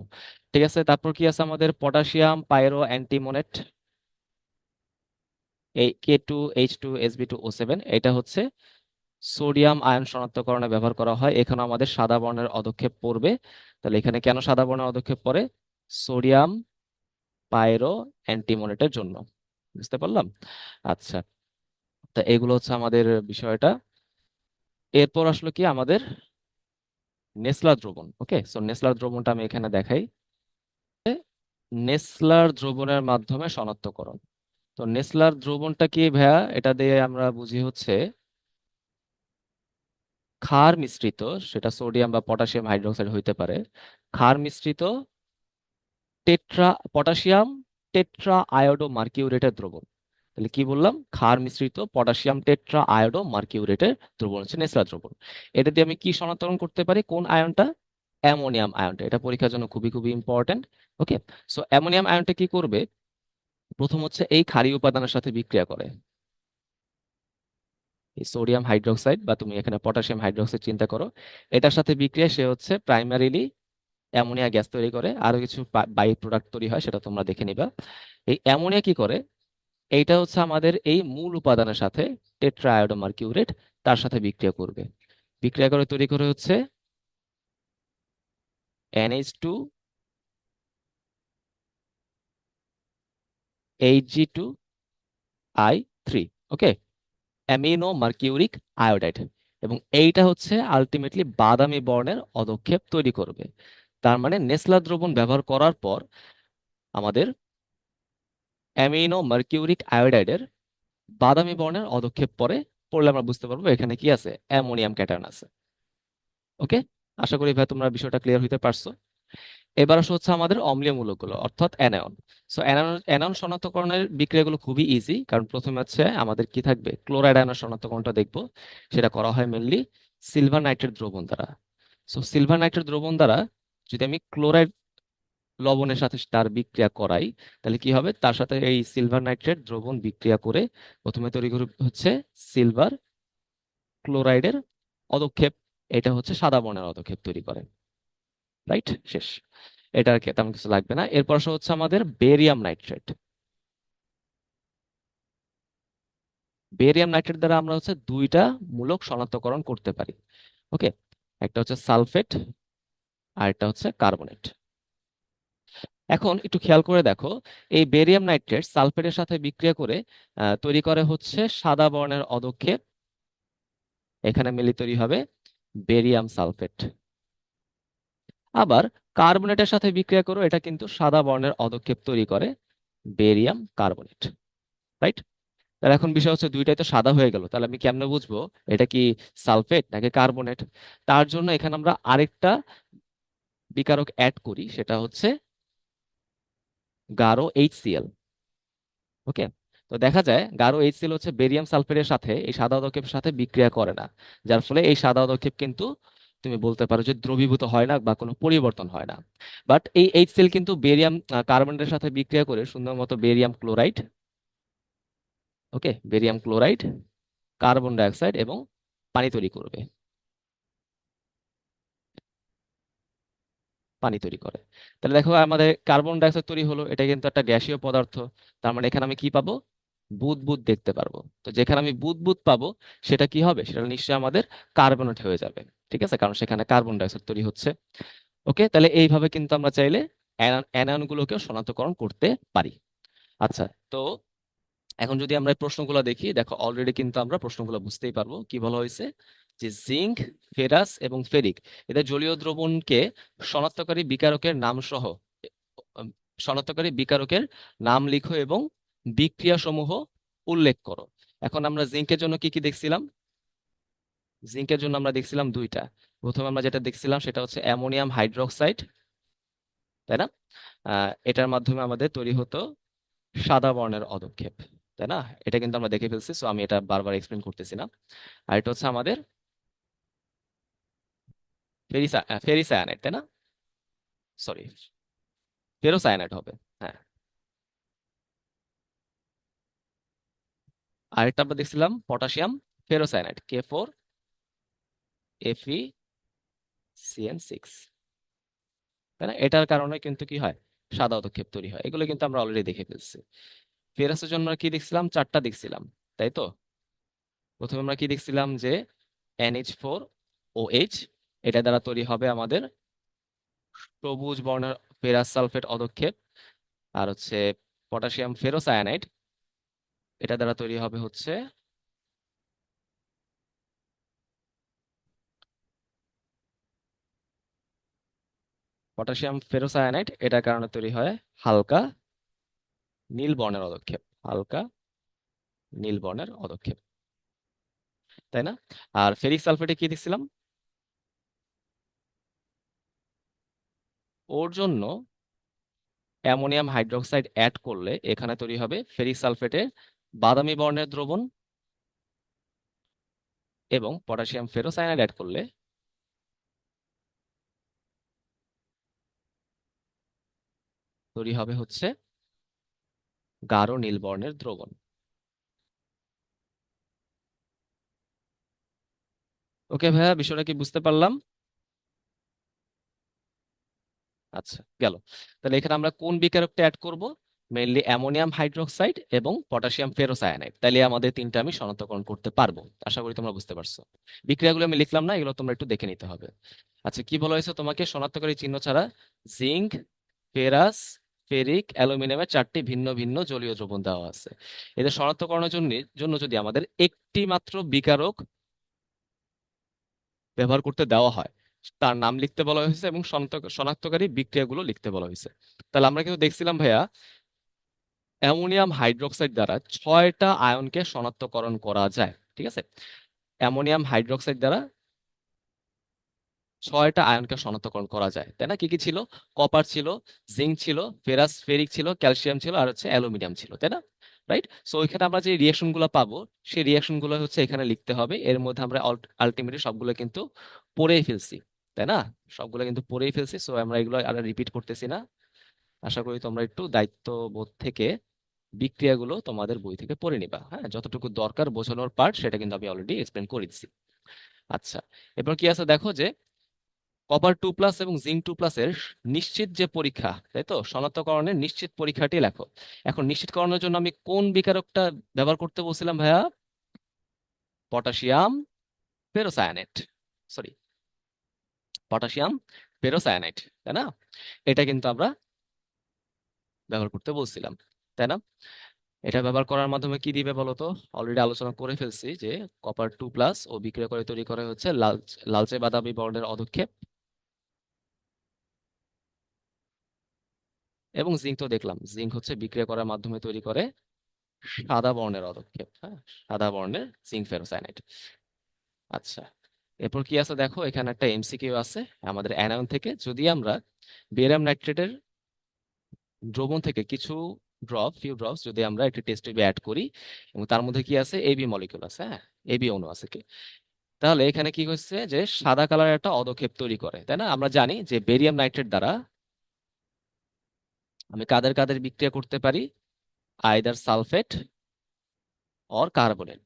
ঠিক আছে, তারপর কি আছে আমাদের? পটাশিয়াম পাইরো অ্যান্টিমোনেট, এই K2H2SB2O7। এটা হচ্ছে সোডিয়াম আয়ন শনাক্তকরণে ব্যবহার করা হয়। এখানে আমাদের সাদা বর্ণের পদক্ষেপ পড়বে। তাহলে এখানে কেন সাদা বর্ণের পদক্ষেপ পড়ে? সোডিয়াম পাইরো অ্যান্টিমোনেটের জন্য। বুঝতে পারলাম? আচ্ছা, তা এগুলো হচ্ছে আমাদের বিষয়টা। এরপর আসলে কি আমাদের নেসলার দ্রবণ। ওকে, সো নেসলার দ্রবণটা আমি এখানে দেখাই। নেসলার দ্রবণের মাধ্যমে শনাক্তকরণ। তো নেসলার দ্রবণটা কি ভাইয়া? এটা দিয়ে আমরা বুঝি হচ্ছে ক্ষার মিশ্রিত, সেটা সোডিয়াম বা পটাশিয়াম হাইড্রোক্সাইড হইতে পারে, ক্ষার মিশ্রিত পটাশিয়াম টেট্রা আয়োডো মার্কিউরেটের দ্রবণ। তাহলে কি বললাম? ক্ষার মিশ্রিত পটাশিয়াম টেট্রা আয়োডো মার্কিউরেটের দ্রবণ হচ্ছে নেসলার দ্রবণ। এটা দিয়ে আমি কি শনাক্তকরণ করতে পারি? কোন আয়নটা? অ্যামোনিয়াম আয়নটা। এটা পরীক্ষার জন্য খুবই খুবই ইম্পর্ট্যান্ট। ওকে, সো অ্যামোনিয়াম আয়নটা কি করবে? প্রথম হচ্ছে এই ক্ষারীয় উপাদানের সাথে বিক্রিয়া করে। এই সোডিয়াম হাইড্রোক্সাইড বা তুমি এখানে পটাশিয়াম হাইড্রোক্সাইড চিন্তা করো, এটার সাথে বিক্রিয়া সে হচ্ছে প্রাইমারিলি অ্যামোনিয়া গ্যাস তৈরি করে। আরো কিছু বাই প্রোডাক্ট তৈরি হয়, সেটা তোমরা দেখে নিবা। এই অ্যামোনিয়া কি করে? এইটা হচ্ছে আমাদের এই মূল উপাদানের সাথে টেট্রাআয়োডোমারকিউরেট, তার সাথে বিক্রিয়া করবে। বিক্রিয়া করে তৈরি করে হচ্ছে NH2HG2I3। ওকে, অ্যামিনো মার্কিউরিক আয়োডাইড। এবং এইটা হচ্ছে আলটিমেটলি বাদামি বর্ণের অদক্ষেপ তৈরি করবে। তার মানে নেসলা দ্রবণ ব্যবহার করার পর আমাদের অ্যামিনো মার্কিউরিক আয়োডাইডের বাদামি বর্ণের অদক্ষেপ পড়লে আমরা বুঝতে পারবো এখানে কি আছে? অ্যামোনিয়াম ক্যাটায়ন আছে। ওকে, আশা করি ভাই তোমরা বিষয়টা ক্লিয়ার হইতে পারছো। এবার আসলে হচ্ছে আমাদের অম্লীয় মূলকগুলো, অর্থাৎ অ্যানায়ন। সো অ্যানায়ন অ্যানায়ন শনাক্তকরণের বিক্রিয়াগুলো খুবই ইজি, কারণ প্রথমে হচ্ছে আমাদের কি থাকবে? ক্লোরাইড আয়নের শনাক্তকরণটা দেখবো। সেটা করা হয় মেনলি সিলভার নাইট্রেট দ্রবণ দ্বারা। সো সিলভার নাইট্রেট দ্রবণ দ্বারা যদি আমি ক্লোরাইড লবণের সাথে তার বিক্রিয়া করাই, তাহলে কি হবে? তার সাথে এই সিলভার নাইট্রেট দ্রবণ বিক্রিয়া করে প্রথমে তৈরি করবে হচ্ছে সিলভার ক্লোরাইডের অদক্ষেপ। এটা হচ্ছে সাদা বর্ণের অদক্ষেপ তৈরি করে। রাইট, শেষ। এটা আর কি, তেমন কিছু লাগবে না। এরপর আসা হচ্ছে আমাদের বেরিয়াম নাইট্রেট। বেরিয়াম নাইট্রেট দ্বারা আমরা হচ্ছে দুইটা মূলক শনাক্তকরণ করতে পারি। ওকে, একটা হচ্ছে সালফেট আর একটা হচ্ছে কার্বনেট। এখন একটু খেয়াল করে দেখো, এই বেরিয়াম নাইট্রেট সালফেটের সাথে বিক্রিয়া করে তৈরি করে হচ্ছে সাদা বর্ণের অদক্ষেপ। এখানে মিলি তৈরি হবে বেরিয়াম সালফেট। আবার কার্বনেটের সাথে বিক্রিয়া করে এটা কিন্তু সাদা বর্ণের অদক্ষেপ তৈরি করে বেরিয়াম কার্বনেট। রাইট, তাহলে এখন বিষয় হচ্ছে দুইটাই তো সাদা হয়ে গেল, তাহলে আমি কেমনে বুঝবো এটা কি সালফেট নাকি কার্বনেট? তার জন্য এখানে আমরা আরেকটা বিকারক অ্যাড করি, সেটা হচ্ছে গাঢ় HCl। ওকে, তো দেখা যায় গাঢ় HCl হচ্ছে বেরিয়াম সালফেটের সাথে এই সাদা পদক্ষেপের সাথে বিক্রিয়া করে না, যার ফলে এই সাদা পদক্ষেপ কিন্তু তুমি বলতে পারো যে দ্রবীভূত হয় না বা কোনো পরিবর্তন হয় না। বাট এই HCl কিন্তু বেরিয়াম কার্বনেটের সাথে বিক্রিয়া করে সুন্দর মতো বেরিয়াম ক্লোরাইড, ওকে, বেরিয়াম ক্লোরাইড, কার্বন ডাইঅক্সাইড এবং পানি তৈরি করবে। পানি তৈরি করে। তাহলে দেখো আমাদের কার্বন ডাইঅক্সাইড তৈরি হলো, এটা কিন্তু একটা গ্যাসীয় পদার্থ। তার মানে এখানে আমি কি পাবো? বুদবুদ দেখতে পারবো। তো যেখানে আমি বুদবুদ পাবো, সেটা কি হবে? সেটা নিশ্চয়ই আমাদের কার্বনেট হয়ে যাবে। ঠিক আছে, কারণ সেখানে কার্বন ডাইঅক্সাইড তৈরি হচ্ছে। ওকে, তাহলে এইভাবে কিন্তু আমরা চাইলে অ্যানায়নগুলোকে শনাক্তকরণ করতে পারি। আচ্ছা, তো এখন যদি আমরা এই প্রশ্নগুলো দেখি, দেখো অলরেডি কিন্তু আমরা প্রশ্নগুলো বুঝতেই পারবো কি বলা হয়েছে। যে জিঙ্ক, ফেরাস এবং ফেরিক, এদের জলীয় দ্রবণকে শনাক্তকারী বিকারকের নাম সহ উম, শনাক্তকারী বিকারকের নাম লিখো এবং বিক্রিয়া সমূহ উল্লেখ করো। এখন আমরা জিঙ্কের জন্য কি কি দেখছিলাম? জিঙ্কের জন্য আমরা দেখছিলাম দুইটা। প্রথমে আমরা যেটা দেখছিলাম সেটা হচ্ছে অ্যামোনিয়াম হাইড্রোক্সাইড, তাই না? এটার মাধ্যমে আমাদের তৈরি হতো সাদা বর্ণের অদক্ষেপ, তাই না? এটা কিন্তু আমরা দেখে ফেলছি, সো আমি এটা বারবার এক্সপ্লেন করতেছি না। আর এটা হচ্ছে আমাদের ফেরিসায়ানাইড, তাই না? সরি, ফেরোসায়ানাইড হবে। হ্যাঁ। আরেকটা আমরা দেখছিলাম পটাশিয়াম ফেরোসায়ানাইড, K4Fe(CN6), তাই না? এটার কারণে কিন্তু কি হয়? সাদা অদক্ষেপ তৈরি হয়। এগুলো কিন্তু আমরা অলরেডি দেখে ফেলছি। ফেরাসের জন্য কি দেখছিলাম? চারটা দেখছিলাম, তাই তো? প্রথমে আমরা কি দেখছিলাম? যে NH4OH, এটা দ্বারা তৈরি হবে আমাদের সবুজ বর্ণের ফেরাস সালফেট অদক্ষেপ। আর হচ্ছে পটাশিয়াম ফেরোসায়ানাইড, এটা দ্বারা তৈরি হবে হচ্ছে পটাশিয়াম ফেরোসায়ানাইড, এটার কারণে তৈরি হয় হালকা নীল বর্ণের অদক্ষেপ, হালকা নীল বর্ণের অদক্ষেপ, তাই না? আর ফেরিক সালফেটে কি দেখছিলাম? ওর জন্য অ্যামোনিয়াম হাইড্রোক্সাইড অ্যাড করলে এখানে তৈরি হবে ফেরিক সালফেটের বাদামি বর্ণের দ্রবণ, এবং পটাশিয়াম ফেরোসায়ানাইড অ্যাড করলে তৈরি হবে হচ্ছে গাঢ় নীল বর্ণের দ্রবণ। ওকে ভাইয়া, বিষয়টা কি বুঝতে পারলাম? আচ্ছা, গেল। তাহলে এখানে আমরা কোন বিকারকটা অ্যাড করব? মেইনলি অ্যামোনিয়াম হাইড্রোক্সাইড এবং পটাশিয়াম ফেরোসায়ানাইড। তাহলে আমাদের তিনটা আমি শনাক্তকরণ করতে পারবো। আশা করি তোমরা বুঝতে পারছো। বিক্রিয়াগুলো আমি লিখলাম না, এগুলো তোমরা একটু দেখে নিতে হবে। আচ্ছা, কি বলা হয়েছে তোমাকে? শনাক্তকারী চিহ্ন ছাড়া জিঙ্ক, ফেরাস, ফেরিক, অ্যালুমিনিয়ামের চারটি ভিন্ন ভিন্ন জলীয় দ্রবণ দেওয়া আছে। এদের শনাক্তকরণের জন্য জন্য যদি আমাদের একটি মাত্র বিকারক ব্যবহার করতে দেওয়া হয়, তার নাম লিখতে বলা হয়েছে এবং শনাক্তকারী বিক্রিয়াগুলো লিখতে বলা হয়েছে। তাহলে আমরা কিন্তু দেখছিলাম ভাইয়া, অ্যামোনিয়াম হাইড্রোক্সাইড দ্বারা 6টা আয়নকে শনাক্তকরণ করা যায়। ঠিক আছে, অ্যামোনিয়াম হাইড্রোক্সাইড দ্বারা 6টা আয়নকে শনাক্তকরণ করা যায়, তাই না? কি কি ছিল? কপার ছিল, জিঙ্ক ছিল, ফেরাস ফেরিক ছিল, ক্যালসিয়াম ছিল, আর হচ্ছে অ্যালুমিনিয়াম ছিল, তাই না? রাইট। সো এখানে আমরা যে রিয়াকশন গুলো পাবো, সেই রিয়াকশন গুলো হচ্ছে এখানে লিখতে হবে। এর মধ্যে আমরা আলটিমেটলি সবগুলো কিন্তু পড়েই ফেলছি, তাই না? সবগুলো কিন্তু পড়েই ফেলছি, সো আমরা এগুলো আর রিপিট করতেছি না। আশা করি তোমরা একটু দায়িত্ববোধ থেকে বিক্রিয়াগুলো তোমাদের বই থেকে পড়ে নিবা। হ্যাঁ, যতটুকু দরকার বোঝানোর পার্ট, সেটা কিন্তু আমি অলরেডি এক্সপ্লেন করে দিচ্ছি। আচ্ছা, এবার কি আছে দেখো, যে কপার 2+ এবং জিঙ্ক 2+ এর নিশ্চিত যে পরীক্ষা, তাই তো? শনাক্তকরণের নিশ্চিত পরীক্ষাটি লেখো। এখন নিশ্চিতকরণের জন্য আমি কোন বিকারকটা ব্যবহার করতে বলছিলাম ভাইয়া? পটাশিয়াম পেরোসায়ানেট, সরি, পটাশিয়াম পেরোসায়ানাইট, তাই না? এটা কিন্তু আমরা ব্যবহার করতে বলছিলাম, তাই না? এটা ব্যবহার করার মাধ্যমে কি দিবে বলো তো? অলরেডি আলোচনা করে ফেলছি যে কপার 2+ ও বিক্রিয়া করে তৈরি করে হচ্ছে লালচে বাদামি বর্ণের অধক্ষেপ, এবং জিঙ্ক তো দেখলাম, জিঙ্ক হচ্ছে বিক্রিয়া করার মাধ্যমে তৈরি করে সাদা বর্ণের অধক্ষেপ। হ্যাঁ, সাদা বর্ণের জিঙ্ক ফেরোসায়ানাইড। আচ্ছা, এরপর কি আছে দেখো, এখানে একটা এমসিকিউ আছে আমাদের অ্যানায়ন থেকে। যদি আমরা বেরিয়াম নাইট্রেটের দ্রবণ থেকে কিছু ফিউ ড্রপস যদি আমরা একটি টেস্ট টিউবে অ্যাড করি, এবং তার মধ্যে কি আছে? এবি মলিকিউল আছে, হ্যাঁ, এবি অণু আছে কি, তাহলে এখানে কি হচ্ছে? যে সাদা কালার একটা অদক্ষেপ তৈরি করে, তাই না? আমরা জানি যে বেরিয়াম নাইট্রেট দ্বারা আমি কাদের কাদের বিক্রিয়া করতে পারি? আইদার সালফেট অর কার্বনেট,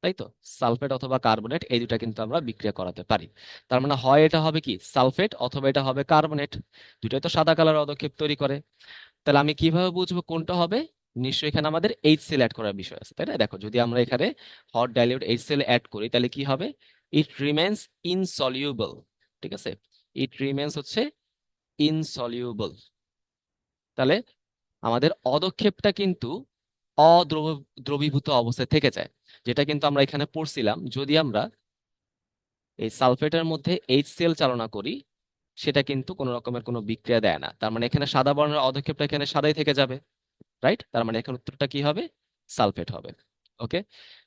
তাই তো? সালফেট অথবা কার্বনেট এই দুটা কিন্তু আমরা বিক্রিয়া করাতে পারি। তার মানে হয় এটা হবে কি সালফেট অথবা এটা হবে কার্বনেট। দুটোই তো সাদা কালার পদক্ষেপ তৈরি করে। তাহলে আমি কিভাবে বুঝবো কোনটা হবে? নিশ্চয়ই এখানে আমাদের HCl অ্যাড করার বিষয় আছে, তাই না? দেখো যদি আমরা এখানে হট ডাইলিউট HCl অ্যাড করি তাহলে কি হবে? ইট রিমেন্স ইনসলিউবল। ঠিক আছে, ইট রিমেন্স হচ্ছে ইনসলিউবল। তাহলে আমাদের অদক্ষেপটা কিন্তু দ্রবীভূত অবস্থায় থেকে যায়, যেটা কিন্তু আমরা এখানে পড়ছিলাম। যদি আমরা এই সালফেটের মধ্যে HCl চালনা করি সেটা কিন্তু কোনো রকমের কোনো বিক্রিয়া দেয় না, তার মানে এখানে সাদা বর্ণের অদক্ষেপটা এখানে সাদাই থেকে যাবে। রাইট, তার মানে এখানে উত্তরটা কি হবে? সালফেট হবে। ওকে,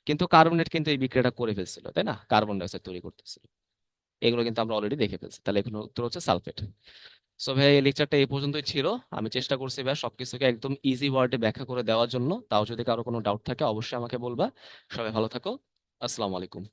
কিন্তু কার্বনেট কিন্তু এই বিক্রিয়াটা করে ফেলছিল, তাই না? কার্বন ডাই অক্সাইড তৈরি করতেছিল। এগুলো কিন্তু আমরা অলরেডি দেখে ফেলছি, তাহলে এখানে উত্তর হচ্ছে সালফেট। সো ভাই এই লেকচারটা এই পর্যন্তই ছিল। আমি চেষ্টা করছি ভাই সবকিছুকে একদম ইজি ওয়ার্ডে ব্যাখ্যা করে দেওয়ার জন্য। তাও যদি কারো কোনো ডাউট থাকে অবশ্যই আমাকে বলবা। সবাই ভালো থাকো। আসসালামু আলাইকুম।